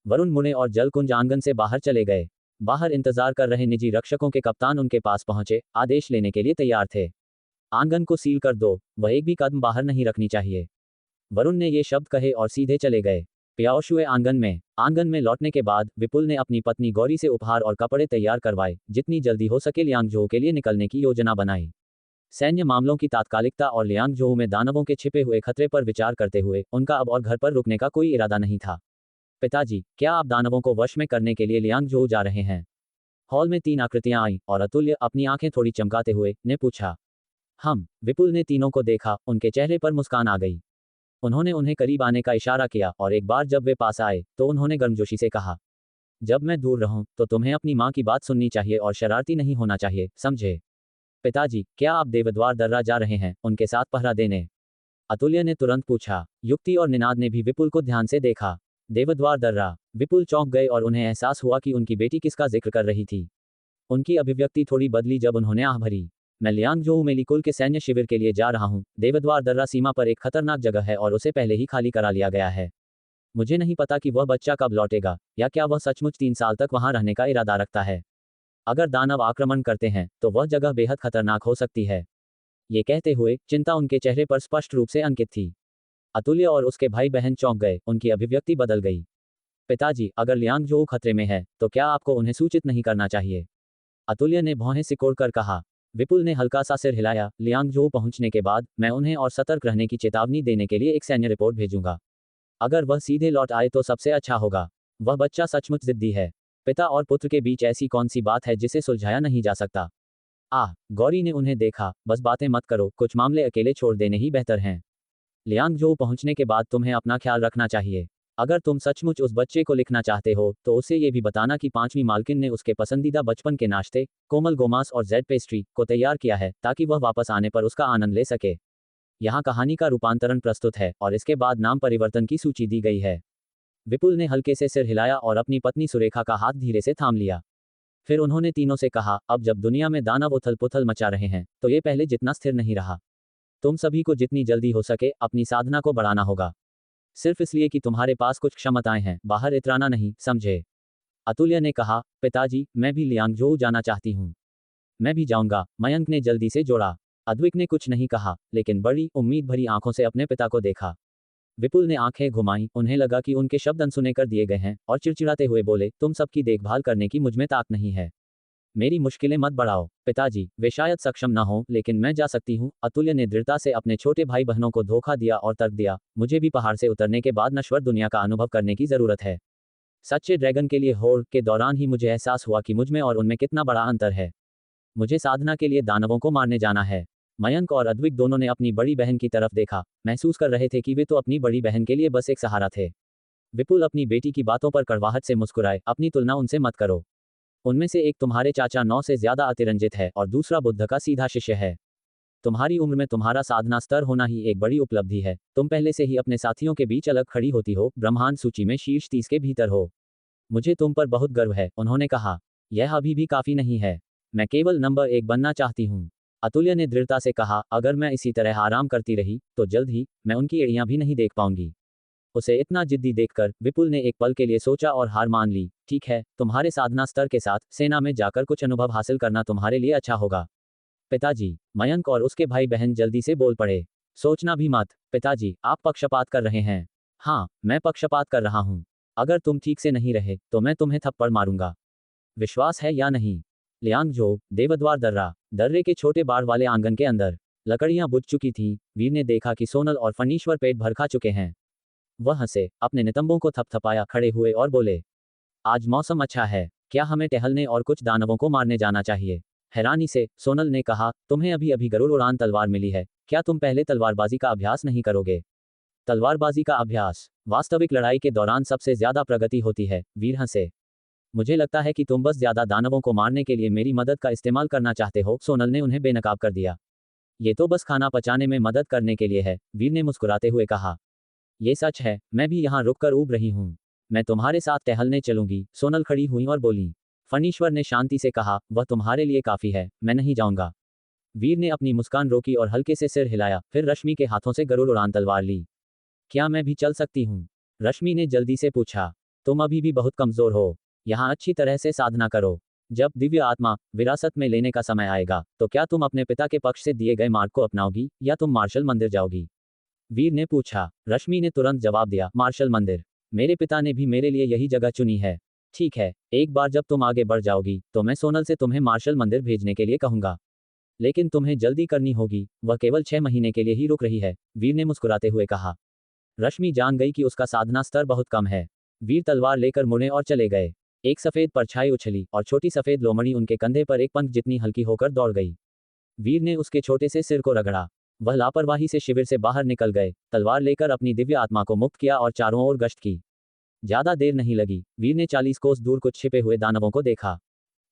वरुण मुड़े और जलकुंज आंगन से बाहर चले गए। बाहर इंतजार कर रहे निजी रक्षकों के कप्तान उनके पास पहुंचे, आदेश लेने के लिए तैयार थे। आंगन को सील कर दो, वह एक भी कदम बाहर नहीं रखनी चाहिए। वरुण ने ये शब्द कहे और सीधे चले गए। प्याओश हुए आंगन में लौटने के बाद विपुल ने अपनी पत्नी गौरी से उपहार और कपड़े तैयार करवाए, जितनी जल्दी हो सके लियांगजोऊ के लिए निकलने की योजना बनाई। सैन्य मामलों की तात्कालिकता और लियांगजोऊ में दानवों के छिपे हुए खतरे पर विचार करते हुए उनका अब और घर पर रुकने का कोई इरादा नहीं था। पिताजी, क्या आप दानवों को वश में करने के लिए लियांगजोऊ जा रहे हैं? हॉल में 3 आकृतियां आईं और अतुल्य अपनी आंखें थोड़ी चमकाते हुए ने पूछा। विपुल ने तीनों को देखा, उनके चेहरे पर मुस्कान आ गई। उन्होंने उन्हें करीब आने का इशारा किया और एक बार जब वे पास आए तो उन्होंने गर्मजोशी से कहा, जब मैं दूर रहूं तो तुम्हें अपनी माँ की बात सुननी चाहिए और शरारती नहीं होना चाहिए, समझे? पिताजी, क्या आप देवद्वार दर्रा जा रहे हैं, उनके साथ पहरा देने? अतुल्य ने तुरंत पूछा। युक्ति और निनाद ने भी विपुल को ध्यान से देखा। देवद्वार दर्रा। विपुल चौंक गए और उन्हें एहसास हुआ कि उनकी बेटी किसका जिक्र कर रही थी। उनकी अभिव्यक्ति थोड़ी बदली जब उन्होंने आह भरी। मैं लियांगजोऊ में लिकुल के सैन्य शिविर के लिए जा रहा हूँ। देवद्वार दर्रा सीमा पर एक खतरनाक जगह है और उसे पहले ही खाली करा लिया गया है। मुझे नहीं पता कि वह बच्चा कब लौटेगा, या क्या वह सचमुच 3 साल तक वहां रहने का इरादा रखता है। अगर दानव आक्रमण करते हैं तो वह जगह बेहद खतरनाक हो सकती है। ये कहते हुए चिंता उनके चेहरे पर स्पष्ट रूप से अंकित थी। अतुल्य और उसके भाई बहन चौंक गए, उनकी अभिव्यक्ति बदल गई। पिताजी, अगर लियांगजोऊ खतरे में है तो क्या आपको उन्हें सूचित नहीं करना चाहिए? अतुल्य ने भौहें सिकोड़कर कहा। विपुल ने हल्का सा सिर हिलाया। लियांगजोऊ पहुंचने के बाद मैं उन्हें और सतर्क रहने की चेतावनी देने के लिए एक सैन्य रिपोर्ट भेजूंगा। अगर वह सीधे लौट आए तो सबसे अच्छा होगा। वह बच्चा सचमुच जिद्दी है। पिता और पुत्र के बीच ऐसी कौन सी बात है जिसे सुलझाया नहीं जा सकता? गौरी ने उन्हें देखा। बस बातें मत करो, कुछ मामले अकेले छोड़ देने ही बेहतर हैं। लियांगजोऊ पहुंचने के बाद तुम्हें अपना ख्याल रखना चाहिए। अगर तुम सचमुच उस बच्चे को लिखना चाहते हो तो उसे ये भी बताना कि 5वीं मालकिन ने उसके पसंदीदा बचपन के नाश्ते, कोमल गोमांस और जेड पेस्ट्री को तैयार किया है, ताकि वह वापस आने पर उसका आनंद ले सके। यहाँ कहानी का रूपांतरण प्रस्तुत है और इसके बाद नाम परिवर्तन की सूची दी गई है। विपुल ने हल्के से सिर हिलाया और अपनी पत्नी सुरेखा का हाथ धीरे से थाम लिया। फिर उन्होंने तीनों से कहा, अब जब दुनिया में दानव उथल पुथल मचा रहे हैं तो ये पहले जितना स्थिर नहीं रहा। तुम सभी को जितनी जल्दी हो सके अपनी साधना को बढ़ाना होगा। सिर्फ इसलिए कि तुम्हारे पास कुछ क्षमताएं हैं, बाहर इतराना नहीं, समझे? अतुल्य ने कहा, पिताजी, मैं भी लियांगजोऊ जाना चाहती हूँ। मैं भी जाऊंगा, मयंक ने जल्दी से जोड़ा। अद्विक ने कुछ नहीं कहा, लेकिन बड़ी उम्मीद भरी आंखों से अपने पिता को देखा। विपुल ने आंखें घुमाई, उन्हें लगा कि उनके शब्द अनसुने कर दिए गए हैं और चिड़चिड़ाते हुए बोले, तुम सबकी देखभाल करने की मुझमें ताकत नहीं है। मेरी मुश्किलें मत बढ़ाओ। पिताजी, वे शायद सक्षम न हो, लेकिन मैं जा सकती हूँ। अतुल्य ने दृढ़ता से अपने छोटे भाई बहनों को धोखा दिया और तर्क दिया, मुझे भी पहाड़ से उतरने के बाद नश्वर दुनिया का अनुभव करने की जरूरत है। सच्चे ड्रैगन के लिए होड़ के दौरान ही मुझे एहसास हुआ कि मुझमें और उनमें कितना बड़ा अंतर है। मुझे साधना के लिए दानवों को मारने जाना है। मयंक और अद्विक दोनों ने अपनी बड़ी बहन की तरफ देखा, महसूस कर रहे थे कि वे तो अपनी बड़ी बहन के लिए बस एक सहारा थे। विपुल अपनी बेटी की बातों पर कड़वाहट से मुस्कुराए, अपनी तुलना उनसे मत करो। उनमें से एक तुम्हारे चाचा 9 से ज्यादा अतिरंजित है और दूसरा बुद्ध का सीधा शिष्य है। तुम्हारी उम्र में तुम्हारा साधना स्तर होना ही एक बड़ी उपलब्धि है। तुम पहले से ही अपने साथियों के बीच अलग खड़ी होती हो, ब्रह्मांड सूची में शीर्ष 30 के भीतर हो। मुझे तुम पर बहुत गर्व है, उन्होंने कहा। यह अभी भी काफी नहीं है, मैं केवल नंबर 1 बनना चाहती हूँ। अतुल्य ने दृढ़ता से कहा, अगर मैं इसी तरह आराम करती रही तो जल्द ही मैं उनकी एड़ियां भी नहीं देख पाऊंगी। उसे इतना जिद्दी देखकर विपुल ने एक पल के लिए सोचा और हार मान ली। ठीक है, तुम्हारे साधना स्तर के साथ सेना में जाकर कुछ अनुभव हासिल करना तुम्हारे लिए अच्छा होगा। पिताजी, मयंक और उसके भाई बहन जल्दी से बोल पड़े। सोचना भी मत। पिताजी, आप पक्षपात कर रहे हैं। हाँ, मैं पक्षपात कर रहा हूँ। अगर तुम ठीक से नहीं रहे तो मैं तुम्हें थप्पड़ मारूंगा। विश्वास है या नहीं? लियांगजो, देवद्वार दर्रा। दर्रे के छोटे बाड़ वाले आंगन के अंदर लकड़ियां बुझ चुकी थीं। वीर ने देखा कि सोनल और फनीश्वर पेट भर खा चुके हैं। वह हंसे, अपने नितंबों को थपथपाया, खड़े हुए और बोले, आज मौसम अच्छा है, क्या हमें टहलने और कुछ दानवों को मारने जाना चाहिए? हैरानी से सोनल ने कहा, तुम्हें अभी अभी गरुड़ उड़ान तलवार मिली है, क्या तुम पहले तलवारबाजी का अभ्यास नहीं करोगे? तलवारबाजी का अभ्यास वास्तविक लड़ाई के दौरान सबसे ज्यादा प्रगति होती है। वीर हंसे। मुझे लगता है कि तुम बस ज्यादा दानवों को मारने के लिए मेरी मदद का इस्तेमाल करना चाहते हो। सोनल ने उन्हें बेनकाब कर दिया। ये तो बस खाना पचाने में मदद करने के लिए है, वीर ने मुस्कुराते हुए कहा। ये सच है, मैं भी यहाँ रुककर ऊब रही हूँ। मैं तुम्हारे साथ टहलने चलूंगी। सोनल खड़ी हुई और बोली। फनीश्वर ने शांति से कहा, वह तुम्हारे लिए काफी है, मैं नहीं जाऊंगा। वीर ने अपनी मुस्कान रोकी और हल्के से सिर हिलाया, फिर रश्मि के हाथों से गरुड़ उड़ान तलवार ली। क्या मैं भी चल सकती हूँ? रश्मि ने जल्दी से पूछा। तुम अभी भी बहुत कमजोर हो, यहाँ अच्छी तरह से साधना करो। जब दिव्य आत्मा विरासत में लेने का समय आएगा तो क्या तुम अपने पिता के पक्ष से दिए गए मार्ग को अपनाओगी या तुम मार्शल मंदिर जाओगी? वीर ने पूछा। रश्मि ने तुरंत जवाब दिया, मार्शल मंदिर। मेरे पिता ने भी मेरे लिए यही जगह चुनी है। ठीक है, एक बार जब तुम आगे बढ़ जाओगी तो मैं सोनल से तुम्हें मार्शल मंदिर भेजने के लिए कहूंगा। लेकिन तुम्हें जल्दी करनी होगी, वह केवल 6 महीने के लिए ही रुक रही है, वीर ने मुस्कुराते हुए कहा। रश्मि जान गई कि उसका साधना स्तर बहुत कम है। वीर तलवार लेकर मुड़े और चले गए। एक सफेद परछाई उछली और छोटी सफेद लोमड़ी उनके कंधे पर एक पंख जितनी हल्की होकर दौड़ गई। वीर ने उसके छोटे से सिर को रगड़ा। वह लापरवाही से शिविर से बाहर निकल गए, तलवार लेकर अपनी दिव्य आत्मा को मुक्त किया और चारों ओर गश्त की। ज्यादा देर नहीं लगी, वीर ने 40 कोस दूर कुछ छिपे हुए दानवों को देखा।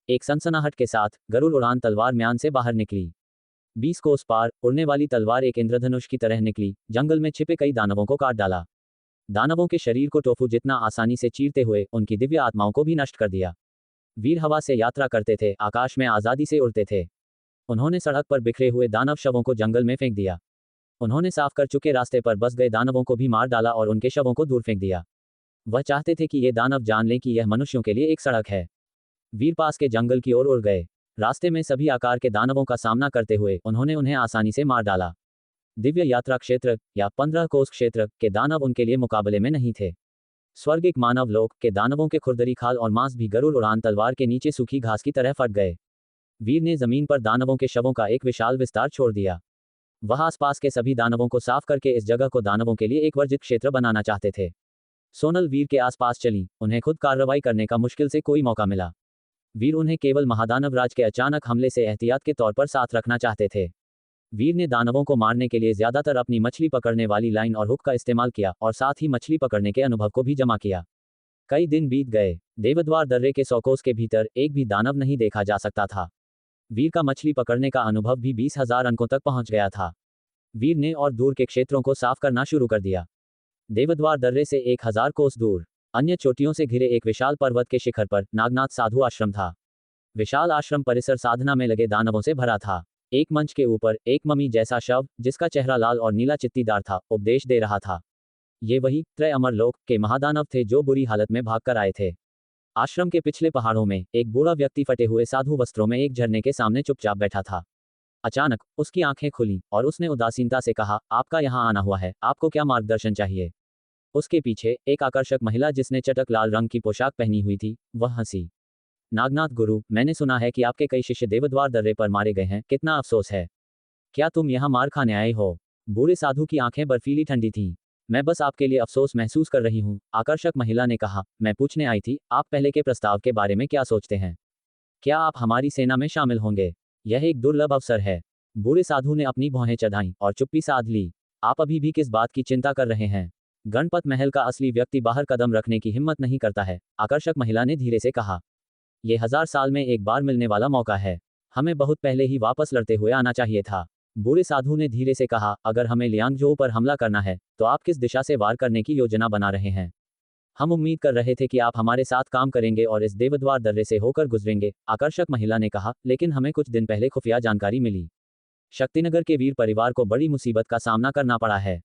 एक सनसनाहट के साथ गरुड़ उड़ान तलवार म्यान से बाहर निकली। 20 कोस पार उड़ने वाली तलवार एक इंद्रधनुष की तरह निकली, जंगल में छिपे कई दानवों को काट डाला। दानवों के शरीर को टोफू जितना आसानी से चीरते हुए उनकी दिव्य आत्माओं को भी नष्ट कर दिया। वीर हवा से यात्रा करते थे, आकाश में आजादी से उड़ते थे। उन्होंने सड़क पर बिखरे हुए दानव शवों को जंगल में फेंक दिया। उन्होंने साफ कर चुके रास्ते पर बस गए दानवों को भी मार डाला और उनके शवों को दूर फेंक दिया। वह चाहते थे कि ये दानव जान लें कि यह मनुष्यों के लिए एक सड़क है। वीर पास के जंगल की ओर उड़ गए। रास्ते में सभी आकार के दानवों का सामना करते हुए उन्होंने उन्हें आसानी से मार डाला। दिव्य यात्रा क्षेत्र या 15 कोस क्षेत्र के दानव उनके लिए मुकाबले में नहीं थे। स्वर्गिक मानव लोक के दानवों के खुरदरी खाल और मांस भी गरुड़ उड़ान तलवार के नीचे सूखी घास की तरह फट गए। वीर ने जमीन पर दानवों के शवों का एक विशाल विस्तार छोड़ दिया। वह आसपास के सभी दानवों को साफ करके इस जगह को दानवों के लिए एक वर्जित क्षेत्र बनाना चाहते थे। सोनल वीर के आसपास चली, उन्हें खुद कार्रवाई करने का मुश्किल से कोई मौका मिला। वीर उन्हें केवल महादानव राज के अचानक हमले से एहतियात के तौर पर साथ रखना चाहते थे। वीर ने दानवों को मारने के लिए ज्यादातर अपनी मछली पकड़ने वाली लाइन और हुक का इस्तेमाल किया और साथ ही मछली पकड़ने के अनुभव को भी जमा किया। कई दिन बीत गए। देवद्वार दर्रे के 100 कोस के भीतर एक भी दानव नहीं देखा जा सकता था। वीर का मछली पकड़ने का अनुभव भी 20,000 अंकों तक पहुंच गया था। वीर ने और दूर के क्षेत्रों को साफ करना शुरू कर दिया। देवद्वार दर्रे से 1000 कोस दूर अन्य चोटियों से घिरे एक विशाल पर्वत के शिखर पर नागनाथ साधु आश्रम था। विशाल आश्रम परिसर साधना में लगे दानवों से भरा था। एक मंच के ऊपर एक मम्मी जैसा शव, जिसका चेहरा लाल और नीला चित्तीदार था, उपदेश दे रहा था। ये वही त्रय अमर लोक के महादानव थे जो बुरी हालत में भागकर आए थे। आश्रम के पिछले पहाड़ों में एक बूढ़ा व्यक्ति फटे हुए साधु वस्त्रों में एक झरने के सामने चुपचाप बैठा था। अचानक उसकी आंखें खुली और उसने उदासीनता से कहा, आपका यहाँ आना हुआ है, आपको क्या मार्गदर्शन चाहिए? उसके पीछे एक आकर्षक महिला जिसने चटक लाल रंग की पोशाक पहनी हुई थी, वह हंसी। नागनाथ गुरु, मैंने सुना है कि आपके कई शिष्य देवद्वार दर्रे पर मारे गए हैं, कितना अफसोस है। क्या तुम यहाँ मार खाने आए हो? बूढ़े साधु की आंखें बर्फीली ठंडी थीं। मैं बस आपके लिए अफसोस महसूस कर रही हूँ, आकर्षक महिला ने कहा। मैं पूछने आई थी, आप पहले के प्रस्ताव के बारे में क्या सोचते हैं? क्या आप हमारी सेना में शामिल होंगे? यह एक दुर्लभ अवसर है। बूढ़े साधु ने अपनी भौहें चढ़ाईं और चुप्पी साध ली। आप अभी भी किस बात की चिंता कर रहे हैं? गणपत महल का असली व्यक्ति बाहर कदम रखने की हिम्मत नहीं करता है, आकर्षक महिला ने धीरे से कहा। ये 1000 साल में एक बार मिलने वाला मौका है। हमें बहुत पहले ही वापस लड़ते हुए आना चाहिए था। बूढ़े साधु ने धीरे से कहा, अगर हमें लियांगजो पर हमला करना है तो आप किस दिशा से वार करने की योजना बना रहे हैं? हम उम्मीद कर रहे थे कि आप हमारे साथ काम करेंगे और इस देवद्वार दर्रे से होकर गुजरेंगे, आकर्षक महिला ने कहा। लेकिन हमें कुछ दिन पहले खुफिया जानकारी मिली। शक्तिनगर के वीर परिवार को बड़ी मुसीबत का सामना करना पड़ा है।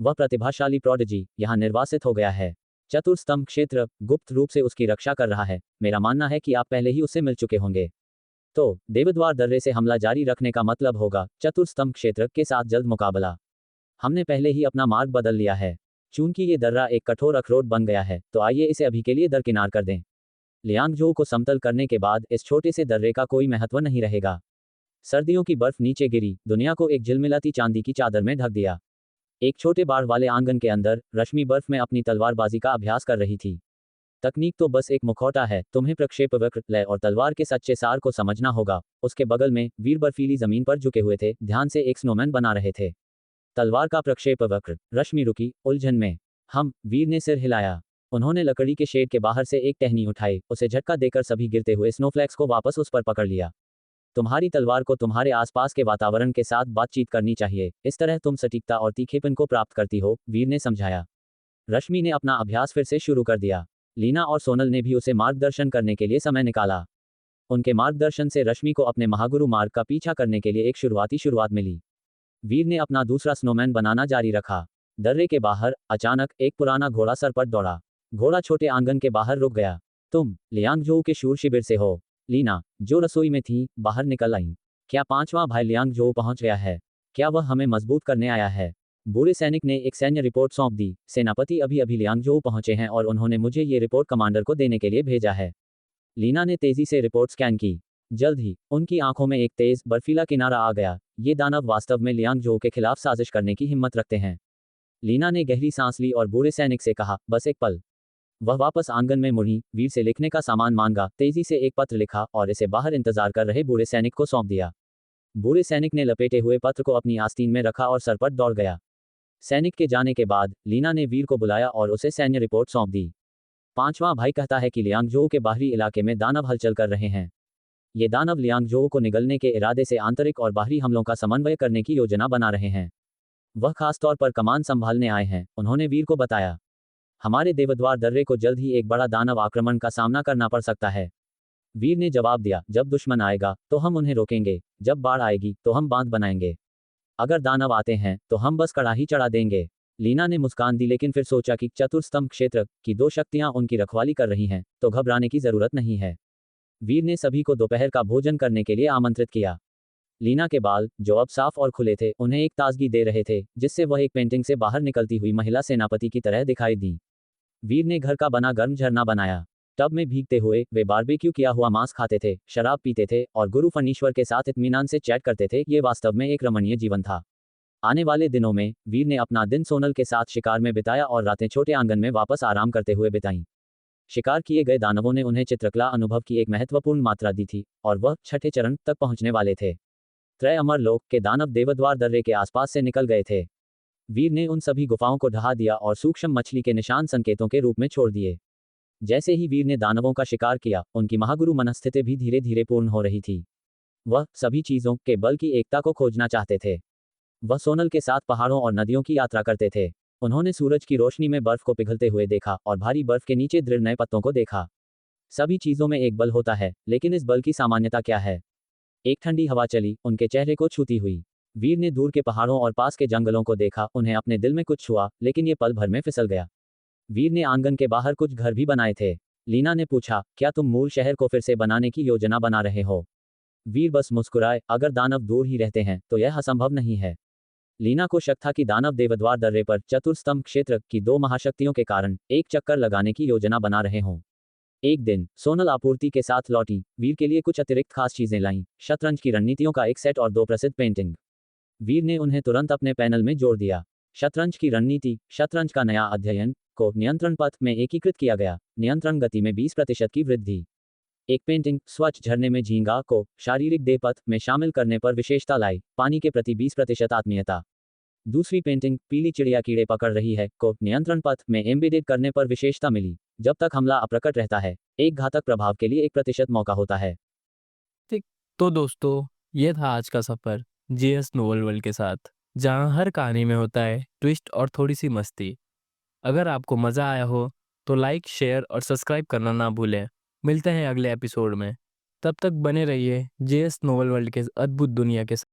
वह प्रतिभाशाली प्रोडिजी यहाँ निर्वासित हो गया है। चतुर्स्तंभ क्षेत्र गुप्त रूप से उसकी रक्षा कर रहा है। मेरा मानना है कि आप पहले ही उससे मिल चुके होंगे। तो देवद्वार दर्रे से हमला जारी रखने का मतलब होगा चतुर्स्तंभ क्षेत्र के साथ जल्द मुकाबला। हमने पहले ही अपना मार्ग बदल लिया है। चूंकि ये दर्रा एक कठोर अखरोट बन गया है, तो आइए इसे अभी के लिए दरकिनार कर दें। लियांगजो को समतल करने के बाद इस छोटे से दर्रे का कोई महत्व नहीं रहेगा। सर्दियों की बर्फ नीचे गिरी, दुनिया को एक झिलमिलाती चांदी की चादर में ढक दिया। एक छोटे बाड़ वाले आंगन के अंदर रश्मि बर्फ में अपनी तलवारबाजी का अभ्यास कर रही थी। तकनीक तो बस एक मुखौटा है, तुम्हें प्रक्षेपवक्र, लय और तलवार के सच्चे सार को समझना होगा। उसके बगल में वीर बर्फीली जमीन पर झुके हुए थे, ध्यान से एक स्नोमैन बना रहे थे। तलवार का प्रक्षेपवक्र। रश्मि रुकी, उलझन में। वीर ने सिर हिलाया। उन्होंने लकड़ी के शेड के बाहर से एक टहनी उठाई, उसे झटका देकर सभी गिरते हुए स्नोफ्लैक्स को वापस उस पर पकड़ लिया। तुम्हारी तलवार को तुम्हारे आसपास के वातावरण के साथ बातचीत करनी चाहिए, इस तरह तुम सटीकता और तीखेपन को प्राप्त करती हो, वीर ने समझाया। रश्मि ने अपना अभ्यास फिर से शुरू कर दिया। लीना और सोनल ने भी उसे मार्गदर्शन करने के लिए समय निकाला। उनके मार्गदर्शन से रश्मि को अपने महागुरु मार्ग का पीछा करने के लिए एक शुरुआत मिली। वीर ने अपना दूसरा स्नोमैन बनाना जारी रखा। दर्रे के बाहर अचानक एक पुराना घोड़ा सरपट दौड़ा। घोड़ा छोटे आंगन के बाहर रुक गया। तुम लियांगजो के शूर शिविर से हो? लीना, जो रसोई में थी, बाहर निकल आई। क्या पांचवा भाई लियांगजो पहुंच गया है? क्या वह हमें मजबूत करने आया है? बूढ़े सैनिक ने एक सैन्य रिपोर्ट सौंप दी। सेनापति अभी अभी लियांगजो पहुंचे हैं और उन्होंने मुझे ये रिपोर्ट कमांडर को देने के लिए भेजा है। लीना ने तेजी से रिपोर्ट स्कैन की। जल्द ही उनकी आंखों में एक तेज बर्फीला किनारा आ गया। ये दानव वास्तव में लियांगजो के खिलाफ साजिश करने की हिम्मत रखते हैं। लीना ने गहरी सांस ली और बूढ़े सैनिक से कहा, बस एक पल। वह वापस आंगन में मुड़ी, वीर से लिखने का सामान मांगा, तेजी से एक पत्र लिखा और इसे बाहर इंतजार कर रहे बूढ़े सैनिक को सौंप दिया। बूढ़े सैनिक ने लपेटे हुए पत्र को अपनी आस्तीन में रखा और सरपट दौड़ गया। सैनिक के जाने के बाद लीना ने वीर को बुलाया और उसे सैन्य रिपोर्ट सौंप दी। पांचवां भाई कहता है कि लियांगजो के बाहरी इलाके में दानव हलचल कर रहे हैं। ये दानव लियांगजो को निगलने के इरादे से आंतरिक और बाहरी हमलों का समन्वय करने की योजना बना रहे हैं। वह खासतौर पर कमान संभालने आए हैं, उन्होंने वीर को बताया। हमारे देवद्वार दर्रे को जल्द ही एक बड़ा दानव आक्रमण का सामना करना पड़ सकता है। वीर ने जवाब दिया, जब दुश्मन आएगा तो हम उन्हें रोकेंगे, जब बाढ़ आएगी तो हम बांध बनाएंगे। अगर दानव आते हैं तो हम बस कड़ाही चढ़ा देंगे। लीना ने मुस्कान दी, लेकिन फिर सोचा कि चतुर्स्तंभ क्षेत्र की दो शक्तियां उनकी रखवाली कर रही हैं, तो घबराने की जरूरत नहीं है। वीर ने सभी को दोपहर का भोजन करने के लिए आमंत्रित किया। लीना के बाल, जो अब साफ और खुले थे, उन्हें एक ताजगी दे रहे थे, जिससे वह एक पेंटिंग से बाहर निकलती हुई महिला सेनापति की तरह दिखाई दी। वीर ने घर का बना गर्म झरना बनाया। टब में भीगते हुए वे बारबेक्यू किया हुआ मांस खाते थे, शराब पीते थे और गुरु फनीश्वर के साथ इत्मीनान से चैट करते थे। ये वास्तव में एक रमणीय जीवन था। आने वाले दिनों में वीर ने अपना दिन सोनल के साथ शिकार में बिताया और रातें छोटे आंगन में वापस आराम करते हुए बिताईं। शिकार किए गए दानवों ने उन्हें चित्रकला अनुभव की एक महत्वपूर्ण मात्रा दी थी और वह छठे चरण तक पहुंचने वाले थे। त्रय अमर लोक के दानव देवद्वार दर्रे के आसपास से निकल गए थे। वीर ने उन सभी गुफाओं को ढहा दिया और सूक्ष्म मछली के निशान संकेतों के रूप में छोड़ दिए। जैसे ही वीर ने दानवों का शिकार किया, उनकी महागुरु मनस्थिति भी धीरे धीरे पूर्ण हो रही थी। वह सभी चीजों के बल की एकता को खोजना चाहते थे। वह सोनल के साथ पहाड़ों और नदियों की यात्रा करते थे। उन्होंने सूरज की रोशनी में बर्फ को पिघलते हुए देखा और भारी बर्फ के नीचे दृढ़ नए पत्तों को देखा। सभी चीजों में एक बल होता है, लेकिन इस बल की सामान्यता क्या है? एक ठंडी हवा चली, उनके चेहरे को छूती हुई। वीर ने दूर के पहाड़ों और पास के जंगलों को देखा, उन्हें अपने दिल में कुछ छुआ, लेकिन ये पल भर में फिसल गया। वीर ने आंगन के बाहर कुछ घर भी बनाए थे। लीना ने पूछा, क्या तुम मूल शहर को फिर से बनाने की योजना बना रहे हो? वीर बस मुस्कुराए, अगर दानव दूर ही रहते हैं तो यह असंभव नहीं है। लीना को शक था कि दानव देवद्वार दर्रे पर चतुर्स्तंभ क्षेत्र की दो महाशक्तियों के कारण एक चक्कर लगाने की योजना बना रहे हों। एक दिन सोनल आपूर्ति के साथ लौटी। वीर के लिए कुछ अतिरिक्त खास चीजें लाईं, शतरंज की रणनीतियों का एक सेट और दो प्रसिद्ध पेंटिंग। वीर ने उन्हें तुरंत अपने पैनल में जोड़ दिया। शतरंज की रणनीति, शतरंज का नया अध्ययन को नियंत्रण पथ में एकीकृत किया गया, नियंत्रण गति में 20% की वृद्धि। एक पेंटिंग, स्वच्छ झरने में झींगा को शारीरिक देह पथ में शामिल करने पर विशेषता लाई, पानी के प्रति 20% आत्मीयता। दूसरी पेंटिंग, पीली चिड़िया कीड़े पकड़ रही है को नियंत्रण पथ में एम्बेडेड करने पर विशेषता मिली। जब तक हमला अप्रकट रहता है, एक घातक प्रभाव के लिए 1% मौका होता है। ठीक। तो दोस्तों, ये था आज का सफर जेएस नोवेल वर्ल्ड के साथ, जहां हर कहानी में होता है ट्विस्ट और थोड़ी सी मस्ती। अगर आपको मज़ा आया हो तो लाइक, शेयर और सब्सक्राइब करना ना भूलें। मिलते हैं अगले एपिसोड में। तब तक बने रहिए जेएस नोवेल वर्ल्ड के अद्भुत दुनिया के साथ।